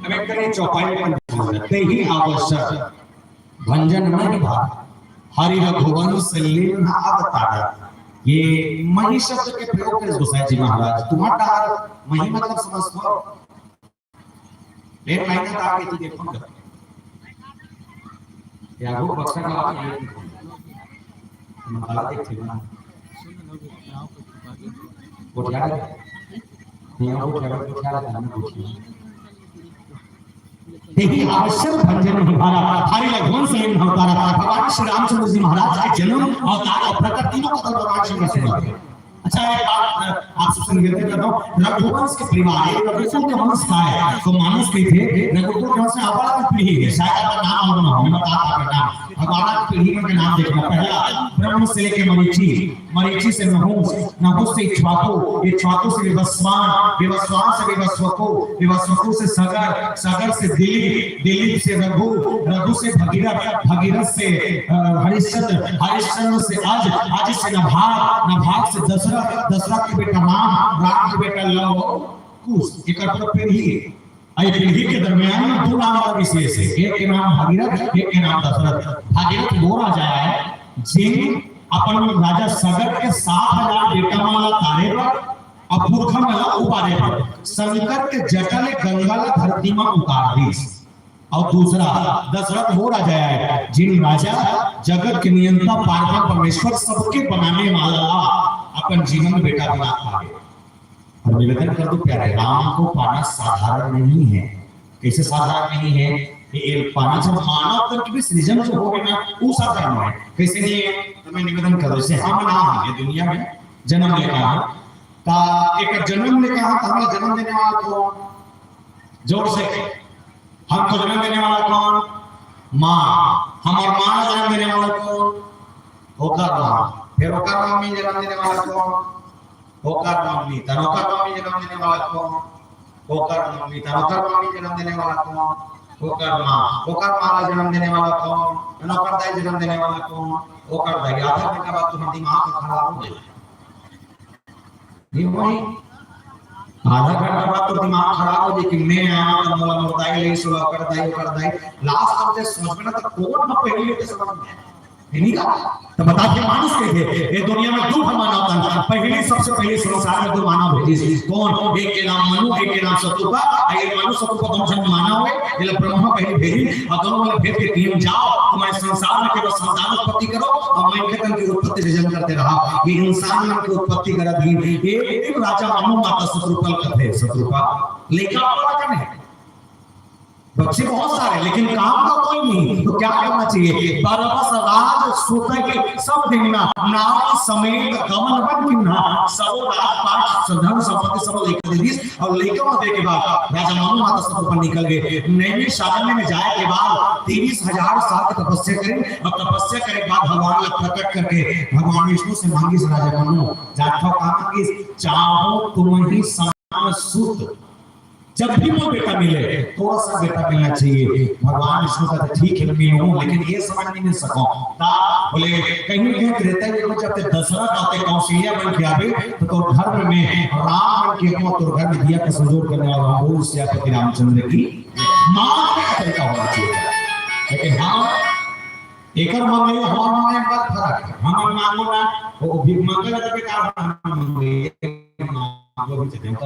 हमें कहीं चौपाई पर ते ही आवश्यक भंजन नहीं भा हरि रघुवंश लीन अवतार। ये मही शब्द के प्रयोग कर गोसाई जी महाराज तुम्हारा मही मतलब समझो एक महीना आगे तू देखो कर या वो बक्सा का ये मकाला देख थे ना वो क्या है नहीं वो क्या है यही आवश्यक भंजन निभाना हरि रघुवंश लीन अवतार। भगवान श्री रामचंद्र जी महाराज के जन्म अवतार और प्रकट तीनों को भगवान श्री कृष्ण। अच्छा एक बात आपसे निवेदन करता हूँ रघुवंश के परिवार रघुकुल के वंश का है तो मानस के थे रघुकुल के वंश में अवतार की पीढ़ी है शायद आपका नाम और नाम बता आपका नाम भगवान की पीढ़ी के नाम देखना पहला ब्रह्म से लेके मरीचि से नहुस से इक्ष्वाकु से विवस्वान से विवस्वको से सगर से दिलीप से रघु से भगीरथ से हरिश्चंद्र से अज से नभाग से दशरथ के बेटा राम के बेटा लव कुश एक पीढ़ी पीढ़ी के दरमियान दो नाम का विशेष है एक के नाम भगीरथ एक के नाम दशरथ। भगीरथ वो राजा है जिन अपन राजा सगर के 7,000 बेटा माला तारे पर और पुरखा माला उतारे पर शंकर के जटले गंगा धरती में उतार दी। और दूसरा दशरथ वो राजा है जिन राजा जगत के नियंता पार्वती परमेश्वर सबके बनाने वाला अपन जीवन में बेटा बना पाए। और निवेदन कर दो प्यारे राम को पाना साधारण नहीं है। कैसे साधारण नहीं है ये पाना जब मानव तन की सृजन जो हो ना वो साधारण है कैसे नहीं है। तो मैं निवेदन कर दो जैसे हम ना ये दुनिया में जन्म लेकर ता एक जन्म लेकर हमारा जन्म देने वाला कौन जोर से हमको जन्म देने वाला कौन माँ हमार माँ जन्म देने वाला कौन होकर माँ फिर होकर मम्मी जन्म देने वाला कौन होकर मम्मी तनोकर मम्मी जन्म देने वाला कौन होकर मम्मी तनोकर मम्मी जन्म देने वाला कौन होकर माँ जन्म देने वाला कौन तनोकर दाई जन्म देने वाला कौन होकर दाई। आधा घंटा बाद तुम्हारा दिमाग खराब हो जाएगा नहीं वही आधा घंटा बाद तो दिमाग खराब हो जाए कि मैं आया मोला मोदाई ले सुला कर दाई लास्ट तक समझ में ना तो कौन ना पहले के समझ में नहीं का तो बताते मानुष के थे ये दुनिया में दो मानव था पहले सबसे पहले संसार में दो मानव भेजे कौन एक के नाम मनु एक के नाम शत्रुपा ये मनु शत्रुपा दोनों जन मानव है ये ब्रह्मा पहले भेजी और दोनों वाले भेज के टीम जाओ तुम्हारे संसार में केवल संतान उत्पत्ति करो और मैं के तन की उत्पत्ति सृजन करते रहा ये इंसान की उत्पत्ति करा दी ये राजा मनु माता शत्रुपा कथे शत्रुपा लेकिन राजा नहीं बच्चे बहुत सारे लेकिन काम का कोई नहीं तो क्या करना चाहिए बरबस राज सुत के सब दिना नाम समेत गमन बन किन्ना सब राजपाट धन संपत्ति सब लेकर दे दी और लेकर आने के बाद राजा मनु माता सब ऊपर निकल गए नैमिष साधन में जाए के बाद 23,000 साल की तपस्या करें और तपस्या करे के बाद भगवान ने प्रकट करके भगवान विष्णु से मांगी राजा मनु जाठो कहा कि चाहो तुम ही समान सुत जब भी वो बेटा मिले थोड़ा सा बेटा मिलना चाहिए। भगवान विष्णु का ठीक है मैं हूं लेकिन ये समझ नहीं मिल सको ता बोले कहीं रहता है जब दशरथ आते कौशल्या बन के आवे तो घर में राम बन के को तो घर में दिया का संजोग करने वाला वो सियापति रामचंद्र की मां का तरीका होना चाहिए। लेकिन हां एकर मांगे हमार मांगे बात फर्क है हम मांगो ना वो भी मांगे तो बेकार मांगो भी देवता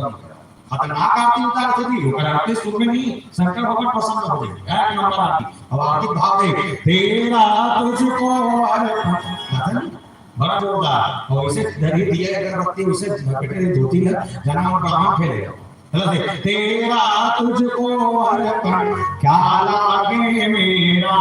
खतरनाक आरती उतार थी वो आरती सुन में नहीं शंकर भगवान पसंद हो जाएंगे एक नंबर आरती अब आरती भाव दे तेरा तुझको अर्पण बड़ा जोरदार और इसे धरी दिया अगर भक्ति उसे बेटे धोती ना जाना और ब्राह्मण फेरे तेरा तुझको अर्पण क्या लागे मेरा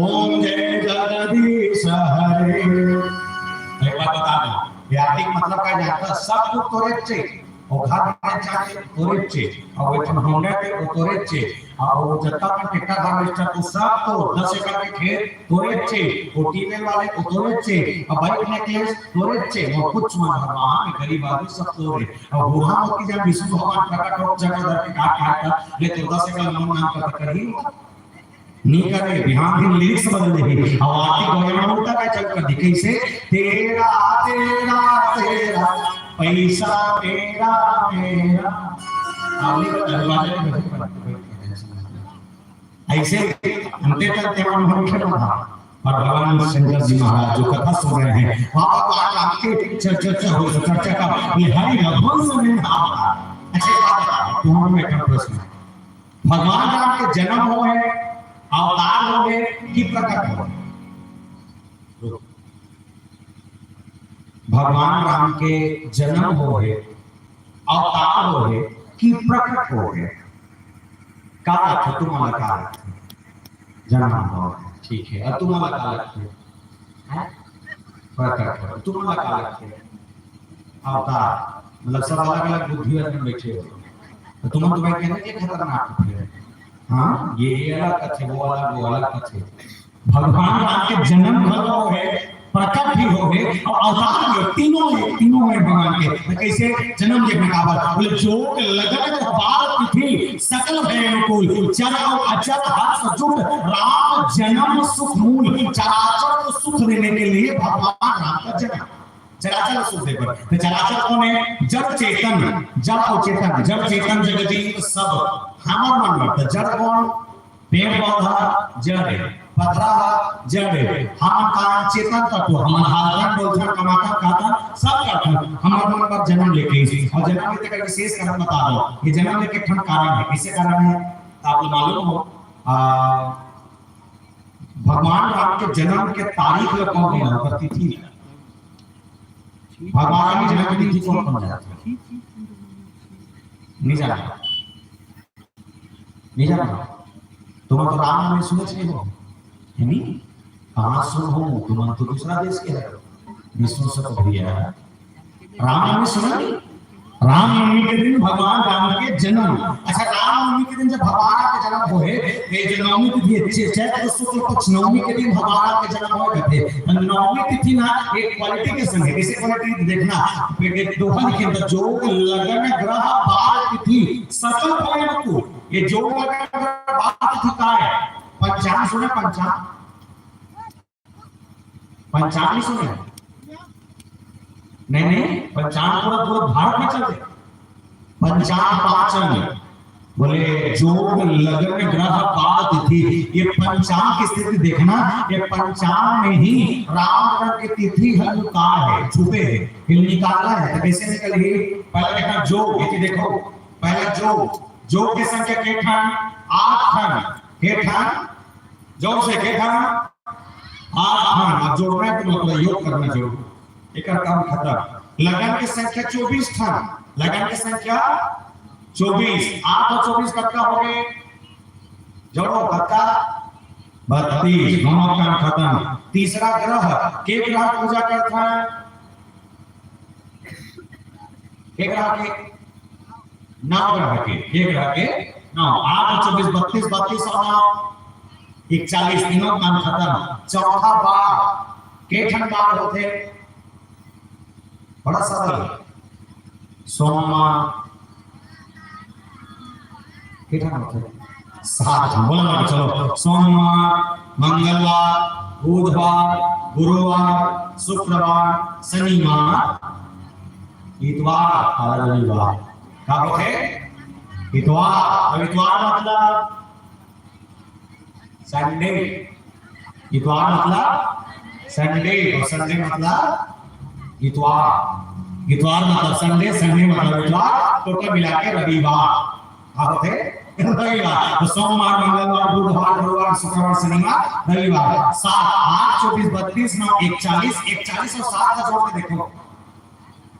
ओम जय जगदीश हरे। एक बात बता दूं ये आरती मतलब क्या जानता सब कुछ तोरे चाहिए और घर में जाके तोरेचे और वो होंडा के तोरेचे और वो जत्ता का टिक्का हार्वेस्टर को सब तो 10 एकड़ के खेत तोरेचे वो टीवे वाले को तोरेचे और बाइक नेकलेस तोरेचे और कुछ मान भगवान गरीब आदमी सब तोरे और बूढ़ा मोती जब विष्णु भगवान प्रकट हो जगह दर के काट ले तो 10 एकड़ नाम का करी नहीं करे बिहान दिन लिरिक्स बदल देगी और आरती गौरवता का चल कर दिखे से तेरा तेरा तेरा पैसा तेरा मेरा आली दरवाजे में ऐसे अंते तक तेरा मुख्य था। और भगवान शंकर जी महाराज जो कथा सुन रहे हैं वहां आपके चर्चा हो चर्चा का ये हरि रघुवंश में था। अच्छा बात बता तुम्हारा में एक प्रश्न है, भगवान राम के जन्म हो है, अवतार हो गए कि प्रकट हो? भगवान राम के जन्म हो गए, अवतार हो गए कि प्रकट हो गए? का अर्थ तुम्हारा का अर्थ जन्म हो, ठीक है, और तुम्हारा का अर्थ है प्रकट हो, तुम्हारा का अर्थ है अवतार, मतलब सब अलग अलग बुद्धि में बैठे हो तो तुम्हें कहने के खतरनाक है। हाँ ये अलग कथे, वो अलग कथे। भगवान राम के जन्म हो गए, प्रकट भी हो गए और अवतार भी, तीनों है भगवान के। कैसे जन्म देखने का बात बोले, जो लगन अपार तिथि सकल भय अनुकूल, चर और अचर हर्ष जुट राम जन्म सुख मूल। चराचर को सुख देने के लिए भगवान राम का जन्म, चराचर सुख दे पर। तो चराचर कौन है? जड़ चेतन, जड़ और चेतन, जड़ चेतन जगजीव सब हमार मन में। तो जड़ कौन? पेड़ पौधा जड़ है, पथरा जड़ है, हम का चेतन तत्व, हम हालतन बोलथन कमाता खाता सब करथन हमार मन पर जन्म लेके। और जन्म लेके का विशेष कारण बता दो, ये जन्म लेके ठन कारण है, किसे कारण है आप लोग मालूम हो? भगवान राम के जन्म के तारीख में कौन है और तिथि? भगवान की जन्म की तिथि कौन कौन जानता है? नहीं जानता, नहीं जानता। तुम तो राम में सुने थे हो नहीं, कहां सुन हो तुम तो दूसरा देश के है, विष्णु से तो भैया राम में सुना नहीं। रामनवमी के दिन भगवान राम के जन्म, अच्छा रामनवमी के दिन जब भगवान के जन्म होए, ये जो नवमी तिथि चैत्र शुक्ल पक्ष नवमी के दिन भगवान के जन्म होए कहते। नवमी तिथि ना एक क्वालिटी के संग है, कैसे क्वालिटी देखना दोहा लिखे तो जो लगन ग्रह बाल तिथि सकल भय अनुकूल। ये जो लगन ग्रह बाल तिथि का है, पंचांग सुने? पंचांग नहीं सुने? नहीं पंचांग पूरा भारत में चलते। पंचांग पाचन बोले जो लगन ग्रह बाल तिथि, ये पंचांग की स्थिति देखना। ये पंचांग में ही राम की तिथि हल्कार है, छुपे है, फिर निकालना है तो कैसे निकली? पहले देखना जो, ये देखो पहले जो की संख्या के ठन 8 ठन, के ठन जोर से के ठन 8 ठन। अब जोड़ना है तो मतलब योग करना जरूर, एक काम खत्म। लगन की संख्या 24 ठन, लगन की संख्या 24, 8 और 24 कत्ता हो गए, जोड़ो कत्ता 32, दोनों काम खत्म। तीसरा ग्रह, के ग्रह पूजा करता है, के ग्रह के 9 ग्रह के 9, 8 और 24 32 और 9 41, तीनों काम खत्म। चौथा बार के ठन बार होते, बड़ा सरल, सोमवार के ठन होते 7, बोलना चलो, सोमवार, मंगलवार, बुधवार, गुरुवार, शुक्रवार, शनिवार, इतवार और रविवार। क्या होते? इतवार। इतवार मतलब संडे, इतवार मतलब संडे, और संडे मतलब इतवार। इतवार मतलब संडे, संडे मतलब इतवार, टोटल मिला के रविवार। होते रविवार। तो सोमवार, मंगलवार, बुधवार, गुरुवार, शुक्रवार, शनिवार, रविवार। 7, 8, 24, 32, 9, 41, 41 और 7 का जोड़ के देखो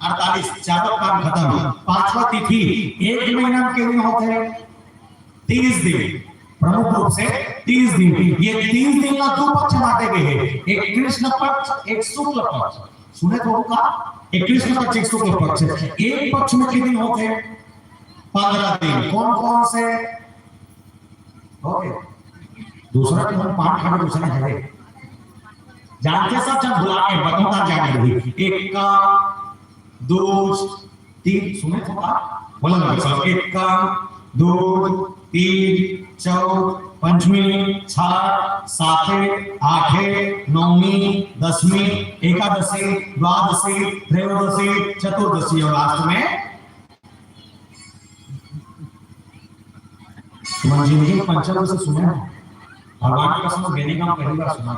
48, चारों काम खत्म। पांचवा तिथि, एक महीना के दिन होते हैं 30 दिन, प्रमुख रूप से 30 दिन। ये 30 दिन में 2 पक्ष बांटे गए हैं, एक कृष्ण पक्ष, एक शुक्ल पक्ष। सुने तो होगा, एक कृष्ण पक्ष, एक शुक्ल पक्ष। एक पक्ष में कितने दिन होते हैं? 15 दिन। कौन कौन से ओके? दूसरा तो हम 5 खंड दूसरा है जानते सब, जब बुला के बताता जाने रही। एक का 2 3 सुने तो बोला ना चलो, 1 का 2 3 4 पंचमी, 6 7 8 9वीं 10वीं 11वीं 12वीं 13वीं 14वीं और लास्ट में जिंदगी पंचम से सुने भगवान की कसम देने का पहली बार सुना।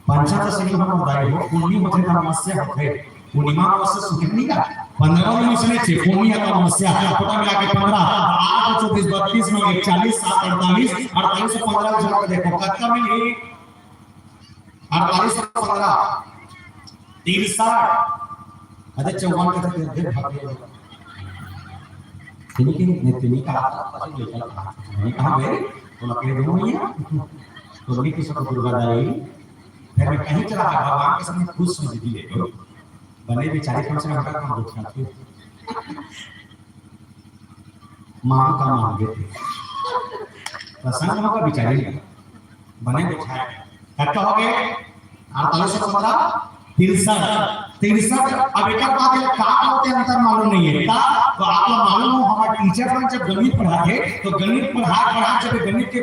पंचदशी हम बताए हो पुण्य होते तमस्या होते पूर्णिमा अवश्य सुखनी का 15 दिन सुने थे पुण्य का तमस्या पता मिला के 15 8 24 32 9 41 7 48 48 से 15 जोड़ के देखो कितना मिली 48 से 15 63 अरे 54 का देख भाग तिनी का पति लेकर नहीं कहा गए तो लकड़ी दो नहीं है तो नहीं किसी को दुर्गादाई फिर मैं कहीं चला भगवान के सामने खुश हो जी ले बने बेचारे कम से कम काम उठा थे मां का मांगे थे प्रसन्न होगा बेचारे बने बैठा कट्टा हो गए 48 से 15 63 अब एक बात है का होते अंतर मालूम नहीं है का तो आप लोग मालूम हो हमारे टीचर ने जब गणित पढ़ाए तो गणित पढ़ा जब गणित के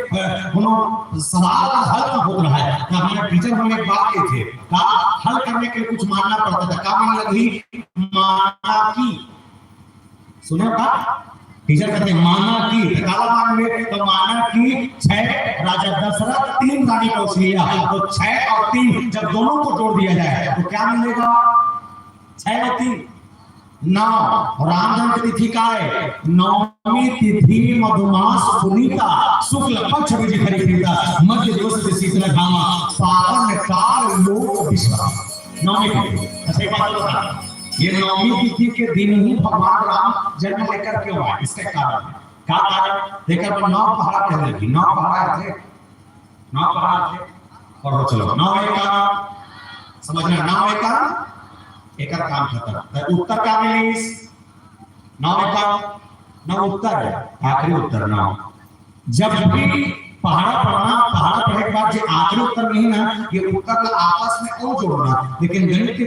सवाल का हल हो रहा है तो हमारे टीचर हमें एक बात कही थे का हल करने के लिए कुछ मानना पड़ता था का मानने लगी माना की सुने का टीचर कहते माना की काला मान में तो माना की 6 राजा दशरथ 3 रानी कौशल्या तो 6 और 3 जब दोनों को जोड़ दिया जाए तो क्या मिलेगा 6 और 3 9 रामधन की तिथि का है नवमी तिथि मधुमास पुनीता शुक्ल पक्ष विजय हरिप्रीता मध्य दिवस से शीतल घामा पावन काल लोक विश्वास नवमी तिथि अच्छा एक बात बता ये नवमी तिथि के दिन ही भगवान राम जन्म लेकर क्यों आए इसका कारण क्या कारण देखकर पर 9 पहाड़ कहने लगी 9 पहाड़ थे और चलो 9 का समझना 9 का एक काम खत्म तो उत्तर क्या मिली 9 का 9 उत्तर है आखिरी उत्तर 9 जब भी पहाड़ पढ़ने के बाद जो आखिरी उत्तर नहीं ना ये उत्तर आपस में और जोड़ना लेकिन गणित के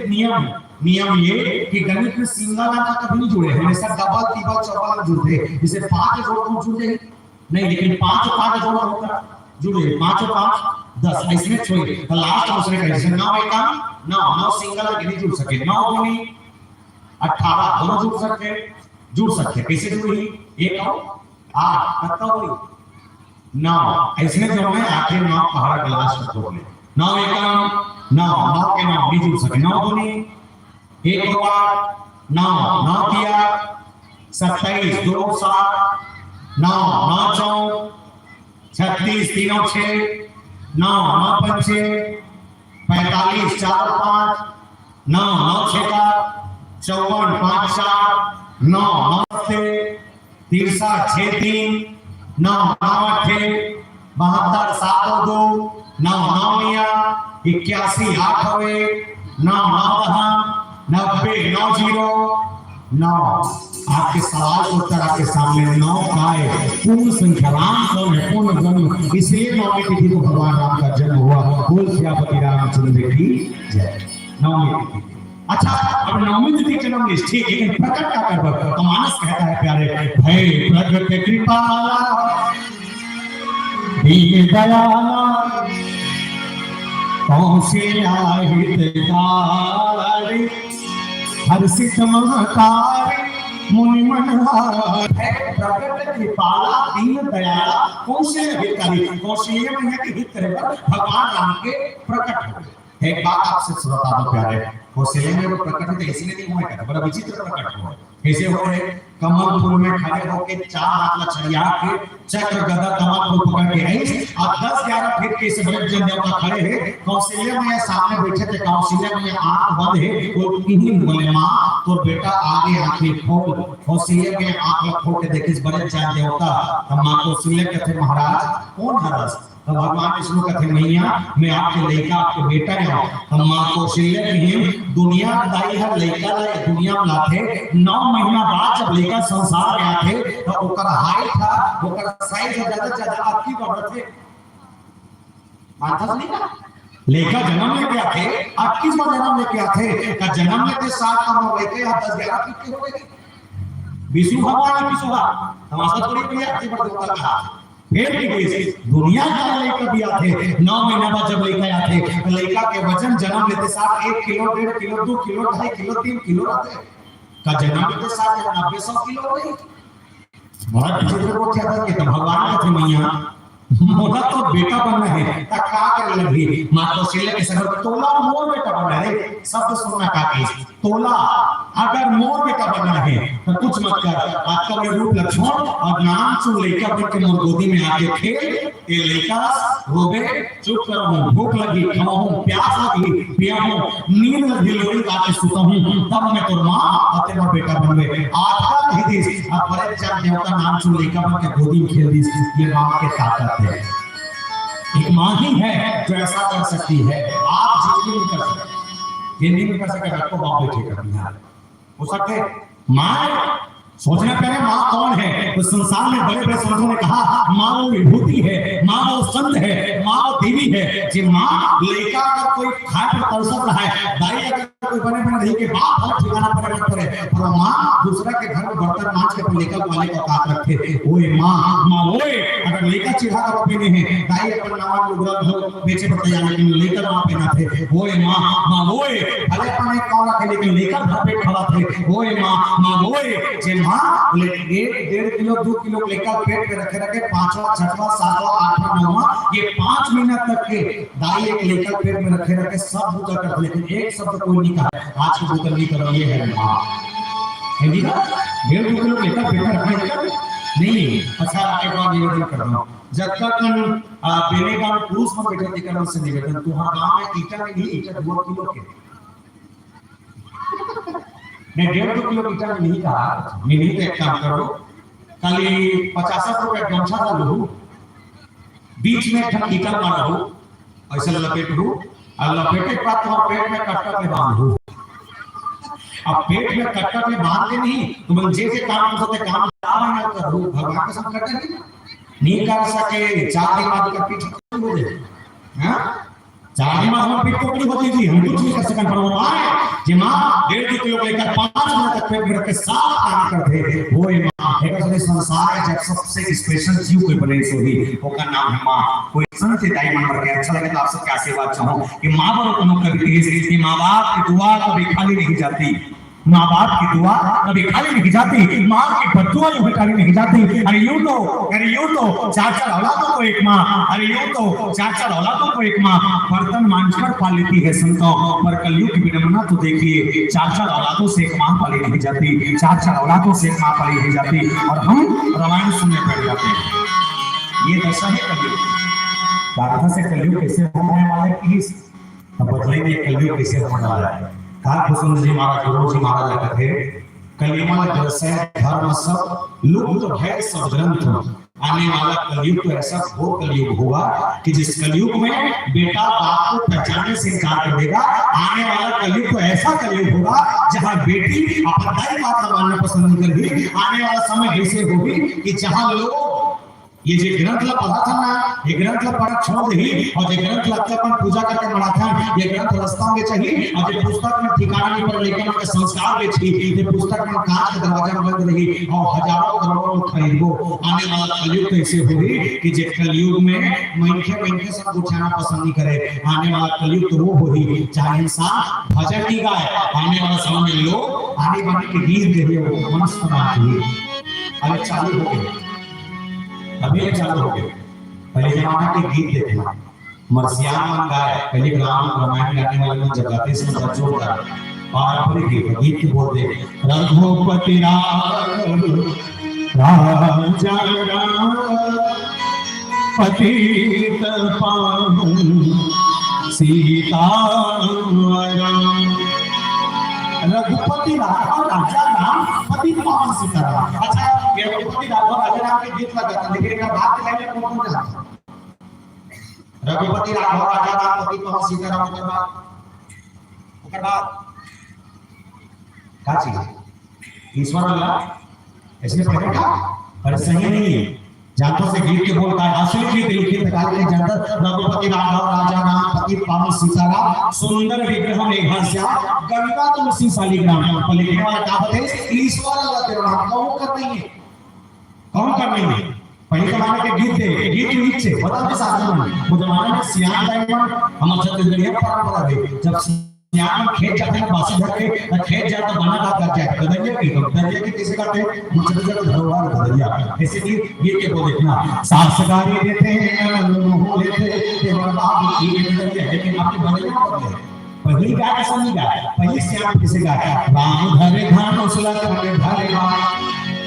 नियम ये कि गणित में सिंगल अंक कभी नहीं जुड़े हमेशा डबल ट्रिपल चौबल जुड़े जैसे 5 जोड़ जुड़े नहीं लेकिन 5 जोड़ होगा जुड़े 5 और 5 10 इसमें छोड़िए तो लास्ट दूसरे का जैसे 9 एक 9 सिंगल अंक नहीं जुड़ सके 9 दूनी 18 दोनों जुड़ सकते कैसे जुड़ी एक और 8 कितना हुई 9 इसमें जो है आखिर 9 पहाड़ का लास्ट तक हो गए 9 एक 9 के 9 नहीं जुड़ सके 9 दूनी एक और 9 किया 27 2 7 9 4 36 3 6 9 5 45 4 5 9 6 का 54 5 4 9 6 63 6 3 9 8 72 7 2 9 81 8 हुए 9 90 9 आपके सवाल को उत्तर आपके सामने 9 का है पूर्ण संख्या राम कौन है पूर्ण जन्म इसलिए 9वीं तिथि को भगवान राम का जन्म हुआ बोल सियापति रामचंद्र की जय 9वीं तिथि अच्छा अब 9वीं तिथि जन्म लिस्ट ठीक है लेकिन प्रकट क्या कर तो मानस कहता है प्यारे भय प्रकट कृपाला दीन दयाला कौशल्या हितकारी हर्षित महतारी मुनि मनहारी प्रकट कृपाला दीन दयाला कौशल्या हितकारी कौशल्या मैया के हित करे भगवान राम के प्रकट हुए एक बात आपसे बता दो प्यारे कौशल्या में वो प्रकट होते इसलिए नहीं हुआ कहता बड़ा विचित्र प्रकट हुआ कैसे हो रहे कमल फूल में खड़े होके 4 हाथ लचड़िया के चक्र गदा कमल फूल पकड़ के आई और 10-11 फीट के से बड़े जन देवता खड़े हैं कौशल्या मैया सामने बैठे थे कौशल्या मैया आंख बंद है वो इन्हीं बोले मां तो बेटा आगे आंखें खोल कौशल्या मैया आंख खोल के देखिस बड़े जन देवता तब मां कौशल्या कहते महाराज कौन हरस तो भगवान विष्णु कहते मैया मैं आपके लड़का आपके बेटा है हम मां कौशल्या की दुनिया दाई है लड़का लाए दुनिया में लाते 9 महीना बाद जब लड़का संसार में आते तो ओकर हाइट था ओकर साइज ज्यादा आपकी बढ़त थे मानता नहीं लड़का जन्म लेके आते 21 बार जन्म लेके आते का जन्म लेते 7 का लेके 10-11 फीट के हो गए विष्णु भगवान की शोभा तमाशा थोड़ी कोई आती बढ़ देवता का फिर दुनिया का लड़का भी आते 9 महीना बाद जब लड़का आते तो लड़का के वजन जन्म लेते साथ 1 kilo 1.5 kilo 2 kilo 2.5 kilo 3 kilo रहते का जन्म लेते साथ 90-100 किलो हो गई बड़ा विचित्र को क्या था कि भगवान कहते मैया मोला तो बेटा मारने लगी। माँ कौशल्या के सगर तोला मोर बेटा बना है, शब्द सुनना काकी, तोला अगर मोर बेटा बना है तो कुछ मत कर, आपका मैं रूप लक्ष्मण और नाम चुन लेकर बन के मोर गोदी में आके खेल, ये लेका रोबे चुप करो, भूख लगी खाऊं, प्यास लगी पियाऊं, नींद लगी लोरी बातें सुता हूं, तब मैं तो माँ और तेरा बेटा बन गए। आत्मा कह दी अब बड़े चार देवता नाम चुन लेकर बन के गोदी में खेल दी। ये माँ के ताकत है, एक माँ ही है जो ऐसा कर सकती है। आप जिंदगी में कर सकते, जिंदगी में कर सकते, आपको बाप बेटे कर दिया हो सकते। माँ सोचना पहले माँ कौन है, तो संसार में बड़े बड़े संतों ने कहा माँ वो विभूति है, माँ वो संत है, माँ वो देवी है। जी माँ लेका अगर कोई खाए पर तरसत रहा है, दाई अगर कोई बने बने रही के बाप और ठिकाना पड़े मत पड़े, पर माँ दूसरा के घर में बर्तन मांज के पर लेकर वाले का औकात रखे। ओए माँ ओए, अगर लेका चिढ़ा कर पहने हैं, दाई अपन नाम लुगरा धो बेचे पर तैयार, लेकिन लेकर वहां पहना थे। ओए माँ ओए, भले अपन एक कौन रखे लेकिन लेकर घर पे खड़ा थे। ओए माँ ओए, जे माँ 1.5 किलो 2 किलो लेकर पेट में रखे रखे 5वां 6वां 7वां 8वां 9वां ये 5 महीना तक के दाई एक लेकर पेट में रखे रखे सब पूजा करते, लेकिन एक शब्द कोई नहीं कहा आज की पूजा नहीं करो, ये है माँ। है ना, 1.5 किलो लेकर पेट में रखे नहीं। अच्छा एक बार निवेदन कर रहा हूँ, जब तक बेने का पुरुष में बेटा लेकर उनसे निवेदन, तुम्हारा गांव में ईटा नहीं, ईटा 2 किलो के मैं 1.5 किलो ईटा नहीं कहा, नहीं तो एक काम करो, खाली 50 रुपए गमछा डालो, बीच में एक ईटा मारो, ऐसे लपेटो, और लपेटे के बाद तुम्हारे पेट में कटका के बांधो। अब पेट में कटका के बांध के नहीं, तुम जैसे काम कर सकते काम ना करो, भगवान के साथ करते नहीं कर सके। 4 दिन बाद का पीठ हो जाए, हाँ 4 दिन बाद पीठ टुकड़ी होती थी, हम कुछ नहीं कर सकते। पर वो आए जी माँ 1.5 किलो लेकर 5 मिनट तक पेट में रख के साफ काम करते थे। वो माँ एक ऐसे संसार है जब सबसे स्पेशल जीव कोई बने सो ही उसका नाम है माँ। कोई संत से दाई मन कर गया, अच्छा लगे तो आपसे क्या सेवा चाहूं कि माँ बाप को कभी कि माँ बाप की दुआ कभी खाली नहीं जाती, माँ बाप की दुआ कभी खाली नहीं जाती, माँ की बद्दुआ यूं खाली नहीं जाती। अरे यूं तो 4 औलादों को एक माँ, अरे यूं तो 4 औलादों को एक माँ बर्तन मांझकर पाल लेती है संतों, पर कलयुग की विडंबना तो देखिए 4 औलादों से एक माँ पाली नहीं जाती, 4 औलादों से एक माँ पाली नहीं जाती, और हम रामायण सुनने बैठ जाते हैं। ये दशा है कलयुग, प्रार्थना से कलयुग कैसे होने वाला है, प्लीज अब बदलेंगे कलयुग कैसे होने वाला है। कुसुम जी महाराज गुरु जी महाराज कहते थे कलियुग जैसे धर्म सब लुप्त है सब ग्रंथ, आने वाला कलयुग तो ऐसा घोर कलयुग होगा कि जिस कलयुग में बेटा बाप को पहचानने से इनकार कर देगा। आने वाला कलयुग तो ऐसा कलयुग होगा जहां बेटी अपना दाई बात का मानना पसंद नहीं करेगी। आने वाला समय ऐसे होगी कि जहां लोग ये जो ग्रंथ ला पढ़ा था ना, ये ग्रंथ ला पढ़ा छोड़ दे, और जो ग्रंथ ला अपन पूजा करके पढ़ा था, ये ग्रंथ रास्ता में चाहिए, और जो पुस्तक में ठिकाना नहीं पर लेकर के संस्कार में चाहिए, ये पुस्तक में कांच के दरवाजा बंद रही और हजारों करोड़ों में खरीदो। आने वाला कलयुग तो ऐसे होगी कि जो कलयुग में मनखे सब उठाना पसंद नहीं करे। आने वाला कलयुग तो वो होगी जहाँ इंसान भजन नहीं गाए। आने वाला समय में लोग आने वाले के गीत दे रहे मस्त बात है। अरे चालू हो गए, अभी चालू हो गए। पहले जमाना के गीत देखना, मरसियान मन गाए, पहले राम रामायण गाने वाले मन जगाते से जोड़ कर पारंपरिक गीत के बोल दे रघुपति राजा पतित पावन सीता रघुपति राजा राम पतित पावन सीता। अच्छा ये रघुपति राजा राम के गीत लगा था, लेकिन इसका भाग के लाइन कौन कौन था? रघुपति राजा राम पतित पावन सीता राम के बाद क्या चीज ईश्वर अल्लाह इसने पढ़ा पर सही नहीं है। जातों से गीत के बोल का असली गीत लिखे निकाल के जानता रघुपति राजा राम पतित पावन सीता राम सुंदर विग्रह मेघश्याम गंगा तुलसी शालिग्राम। पर लिखने वाला क्या बताए ईश्वर अल्लाह के नाम कौन कर नहीं है, कौन कर नहीं है। पहले जमाने के गीत थे, गीत नीचे बताओ के साथ में वो जमाने में सियान डायमंड हम छत्तीसगढ़िया परंपरा है। जब श्याम खेत जाते हैं बासी भर के खेत जाता बना का कर जाए गदरिया की गदरिया की किसे करते हैं मुझे जगह धरोहर गदरिया इसलिए ये के को देखना सास गारी देते हैं मुंह लेते देवर बाबू की गदरिया लेकिन आपके बदलिया करते हैं पहली गाय कैसा नहीं गाय पहली श्याम किसे गाया राम धरे घान उसला करे धरे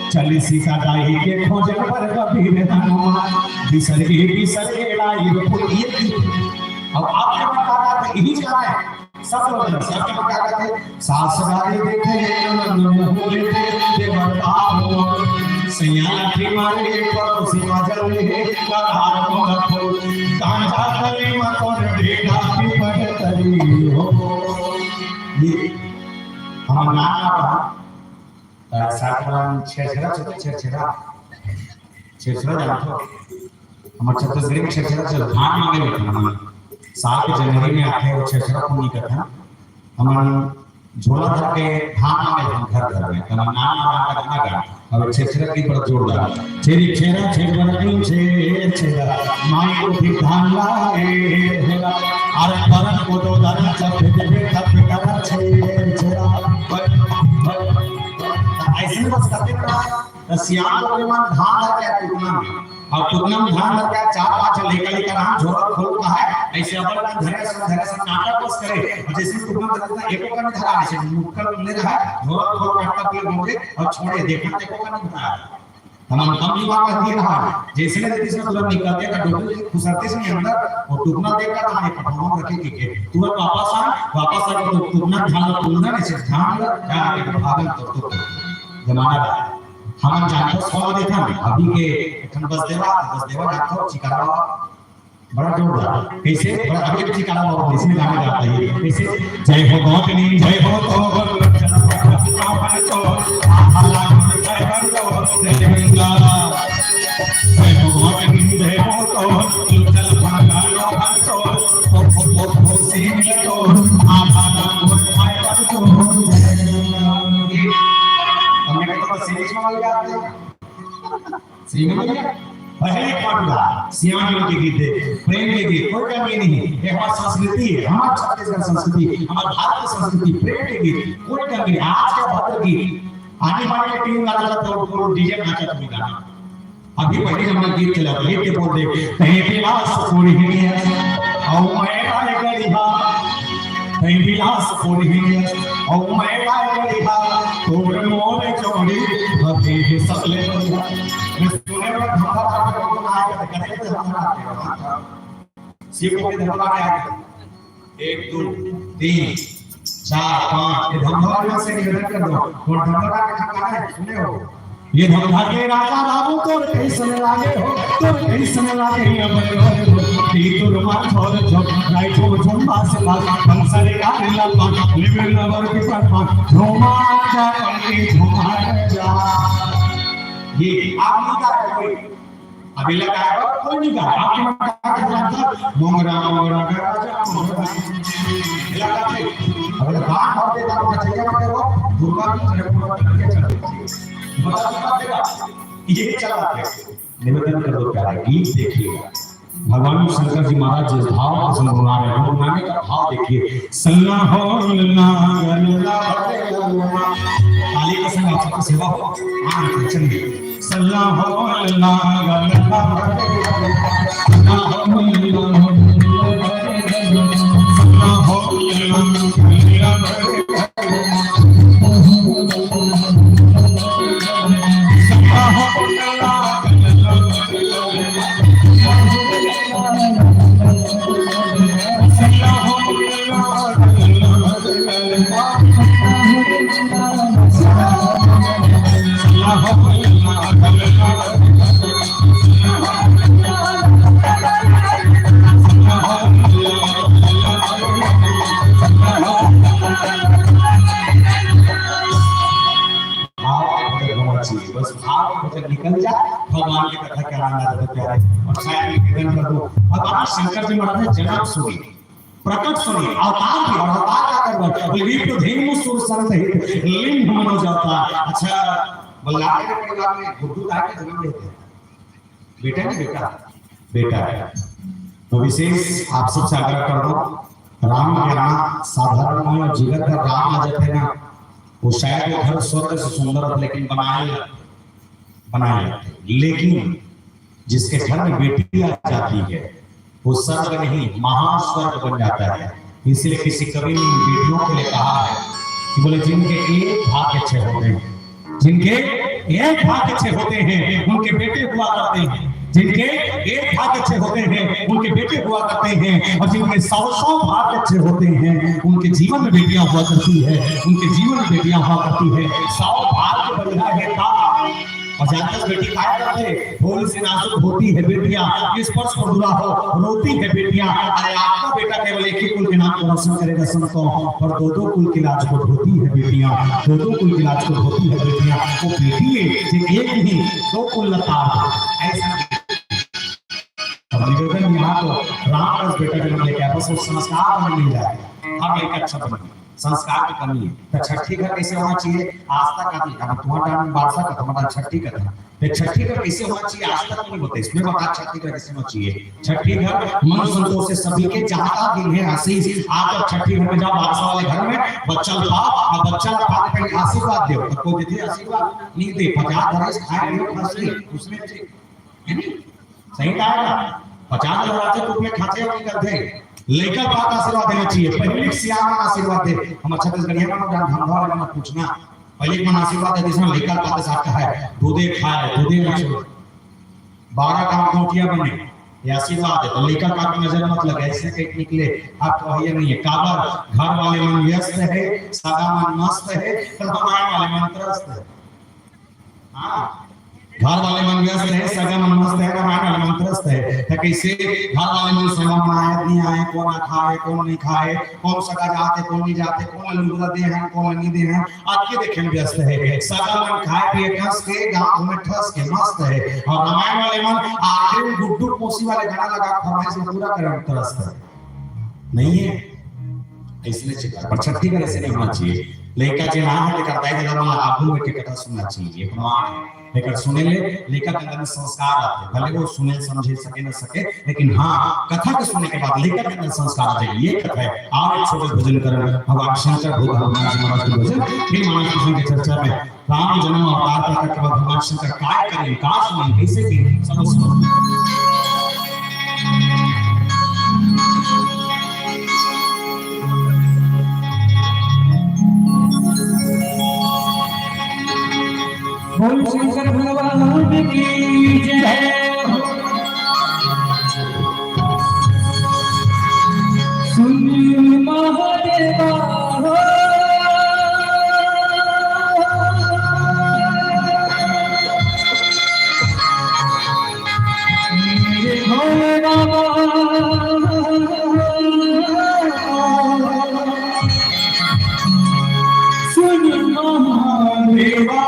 चली सीता दाई के खोजन पर कबीर हनुमान बिसर लाई ये अब आप क्या कहते हैं यही जा रहा है सब लोग सब क्या कहते हैं सास गारी देखे मुंह लेते देवर बाबू सैया की मारे पर सीमा जले लहार को कांझा करे मकोर बेटा की पट तरी हो ये हम नाम साधारण छेछरा जानते हम छत्तीसगढ़ में छेछरा चल धान मांगे बैठे हम 7 जनवरी में आके वो छेछरा पूरी करता हम झोला धर के धान मांगे हम घर में तब नाम का गाना गा अब छेछरा की पर जोड़ डाल छेरी छेरा छेरवरती छेरा माई को भी धान लाए अरे परन को दो दर चप दे तब करा छेरा ऐसे में बस करते रहा श्याम को मन धान लग गया टुकना में और टुकना में धान लग गया 4-5 लेकर हम झोला खोल का है ऐसे अपन धरे सब नाटक बस करे जैसे टुकना में एको का नहीं धरा ऐसे मुक्कल ले रहा है झोला खोल नाटक के बोले और छोड़े देखा देखो का नहीं धरा हम कम युवा का दिए रहा जैसे में इसमें तुरंत निकलते का डोले खुसरते से अंदर और टुकना देकर हमें पठाओं रखे के तुरंत वापस आ तो टुकना धान टुकना ऐसे धान क्या भागन तो जमाना हम जानते सोना देखा अभी के एकन बस देवा जातो चिकारा बड़ा जोरदार कैसे बड़ा अभी चिकारा बाबा इसमें गाना गाता है कैसे जय हो गौतमी जय हो तो लक्षण तो अल्लाह जय हो गौतमी जय हो तो लक्षण तो सीन तो आभार पहले पांडा श्याम के गीत प्रेम के गीत कोई कमी नहीं ये हमारी संस्कृति है हमारा छत्तीसगढ़ संस्कृति हमारा भारत संस्कृति प्रेम के गीत कोई कमी नहीं आज का भक्त गीत आने वाले टीम गाना तो डीजे नाचा तुम्हें गाना अभी पहले हमने गीत चला ये के बोल दे कहीं विलास पूरी है और मैं आए गरीबा कहीं विलास पूरी है और मैं आए गरीबा तोड़ मोर चोरी भक्ति सकले मैं सुने में धमका को आया करे तो हमारा सीखो के धमका आया 1 2 3 4 5 ये धमका से निवेदन कर दो और धमका का ठिकाना है सुने हो ये धमका के राजा बाबू तो कैसे लागे हो तो कैसे लागे अब तीतुर मार छोड़ छोड़ राई छोड़ छोड़ बास लाल बंसरे का लाल लिविल नवर की पर झोमा जा ये आप नहीं गा कोई अभी लगा है कोई नहीं गा आपके मन का जानता मोंगरा का राजा मोंगरा लगा थे अगर गान और देता तो चाहिए मत वो दुर्गा की तरफ पूरा करके चलते बता देगा ये चलाते निवेदन कर दो प्यारा गीत देखिएगा भगवान शंकर जी महाराज जिस भाव को संबोधन रहे हैं गुरुनानक का भाव देखिए सल्ला हो लल्ला गल्ला काली का संग आपकी सेवा हो आन चलिए सल्ला हो लल्ला गल्ला सल्ला हो निकल जा भगवान की कथा कराना प्यारे और शायद निवेदन कर दो भगवान शंकर जी महाराज ने जन्म सुनी प्रकट सुनी अवतार की और अवतार का कर विप्र धेनु सुर संहित लिंग मनो जाता अच्छा बल्लाड़ के परिवार में गुड्डू दाई का जन्म लेते हैं बेटा नहीं बेटा बेटा है तो विशेष आप सबसे आग्रह कर दो राम के नाम साधारण में जिगर का राम आ जाते ना, वो शायद वो घर स्वर्ग से सुंदर होता लेकिन बनाए जाते। लेकिन जिसके घर में बेटी आ जाती है वो स्वर्ग नहीं महास्वर्ग बन जाता है। इसलिए किसी कवि ने बेटियों के लिए कहा है कि बोले जिनके एक भाग अच्छे होते हैं, जिनके एक भाग अच्छे होते हैं उनके बेटे हुआ करते हैं, जिनके एक भाग अच्छे होते हैं उनके बेटे हुआ करते हैं, और जिनके 100 भाग अच्छे होते हैं उनके जीवन में बेटियां हुआ करती है, उनके जीवन में बेटियां हुआ करती है। 100 भाग बढ़िया है का और जानते बेटी काय करते फूल से नाजुक होती है बेटियां, स्पर्श पर बुरा हो रोती है बेटियां। अरे आपका बेटा केवल एक ही कुल के नाम को रोशन करेगा संतों, और दो कुल की लाजपत होती है बेटियां, दो कुल की लाजपत होती है बेटियां। वो बेटी है एक ही 2 कुल लतार ऐसा निवेदन यहाँ तो राम रस बेटा जन्म लेके बस वो संस्कार बन नहीं जाए। अब एक अच्छा बने संस्कार की कमी है तो छठी घर कैसे होना चाहिए आस्था का भी। अब तुम्हारा टाइम बारसा का तुम्हारा छठी का था, तो छठी घर कैसे होना चाहिए आस्था नहीं होता इसमें बता छठी घर कैसे होना चाहिए। छठी घर मन संतोष से सभी के चाहता दिन है आशीष। आप छठी घर में जाओ बारसा वाले घर में बच्चा पाओ और बच्चा पाके पहले आशीर्वाद दो, तो कोई देते आशीर्वाद नहीं दे 50 धरेश खाए लियो खसली उसमें सही कहा 50 धराते रुपये खाते और नहीं करते। लड़का बात आशीर्वाद देना चाहिए, पहले सियामा आशीर्वाद दे। हम छत्तीसगढ़िया में जान धंधा वाले मत पूछना, पहले मन आशीर्वाद दे जिसमें लड़का बात साथ है दूधे खाए दूधे ना छोड़ 12 काम कोटिया बने ये आशीर्वाद है। तो लड़का का नजर मत लगे ऐसे कहीं निकले आप तो ये नहीं है। काबर घर वाले मन व्यस्त है, सगा मन मस्त है, तो हमारे वाले मन त्रस्त है। हाँ घर वाले मन व्यस्त है, सगा मन मस्त है, हमारे वाले मन त्रस्त है। तो कैसे घर वाले मन सगा मन आए नहीं आए, कौन खाए कौन नहीं खाए, कौन सगा जाते कौन नहीं जाते, कौन लुगड़ा दे हैं कौन नहीं दे हैं, आपके देखे में व्यस्त है। सगा मन खाए पिए ठस के गांव में ठस के मस्त है, और रामायण वाले मन आखिर में गुड्डू पोसी वाले गाना लगा फरमाइश में पूरा करने त्रस्त है नहीं है। इसलिए चिका पर छठी का ऐसे नहीं होना चाहिए। लेका जे ना है करता है जब आबू में के कथा सुनना चाहिए प्रमाण है। लेकर सुने ले लेकर के अंदर में संस्कार आते हैं, भले वो सुने समझे सके न सके, लेकिन हाँ कथा के सुनने के बाद लेकर के अंदर संस्कार आ जाए। ये कथा है आप एक छोटे भजन करें भगवान शंकर भगवान हनुमान जी महाराज के भजन फिर मानस कृष्ण की चर्चा में राम जन्म अवतार करके के बाद भगवान शंकर काय करें का सुने कैसे की सब सुनो। बोल शंकर भगवान की जय। सुन महादेवा मेरे भोले बाबा सुन महादेवा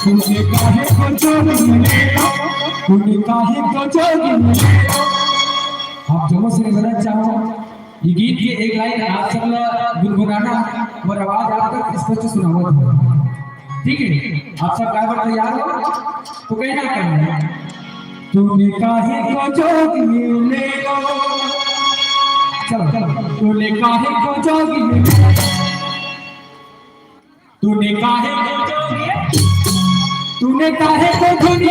तूने काहे को जोगी मिलेगा, तूने काहे को जोगी मिलेगा। आप जो से बोलना चाहो ये गीत के एक लाइन आप सब गुनगुनाना और आवाज आप तक स्पष्ट सुनाओ, ठीक है? आप सब गायक तैयार हो तो कहना करना, तूने काहे को जोगी मिलेगा, चलो चलो, तूने काहे को जोगी मिलेगा, तूने काहे को जोगी, तूने काहे को जोगी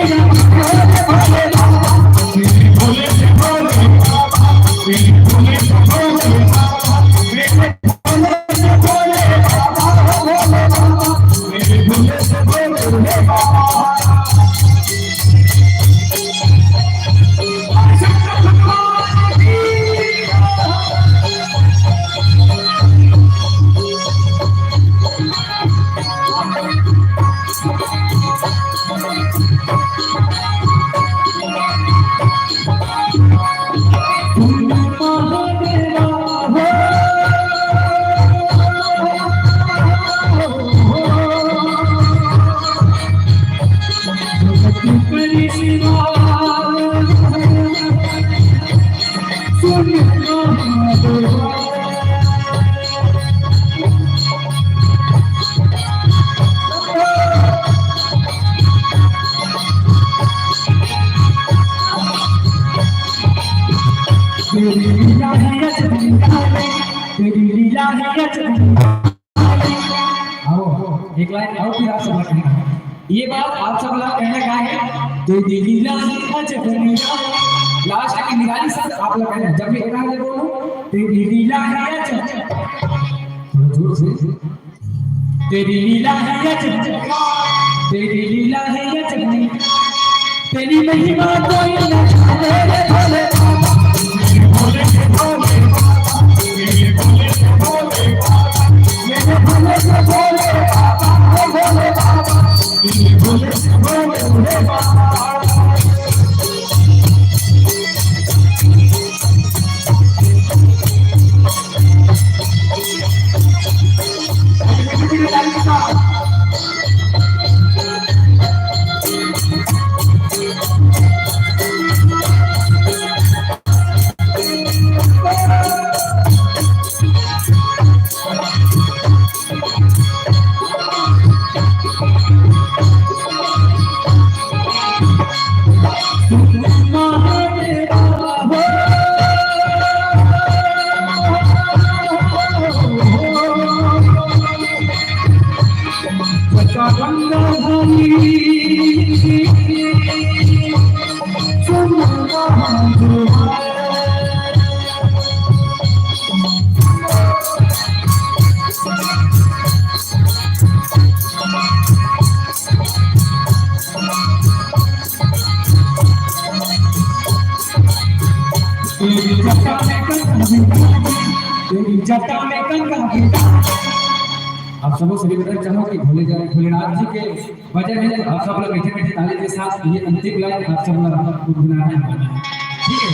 भोले से भोले बाबा, भोले से भोले बाबा, भोले से भोले बाबा, भोले से भोले बाबा। एक लाइन और फिर आप सब कहना, ये बात आप सब लोग कहना क्या है, तेरी लीला है अजबनी, लास्ट की निराली शब्द आप लोग कहना, जब मैं कहना है बोलो तेरी लीला है अजबनी, जोर से, तेरी लीला है अजबनी, तेरी लीला है अजबनी, तेरी महिमा कोई न जाने, भोले बाबा, भोले से भोले बाबा, भोले से भोले बाबा, मेरे भोले से भोले बाबा, भोले बाबा, भोले से भोले बाबा। आप सबको सभी बताना चाहूँ कि भोलेनाथ जी के भजन है, आप सब लोग मीठे मीठे ताली के साथ ये अंतिम लाइन आप सब लोग गुनगुनाना है, ठीक है?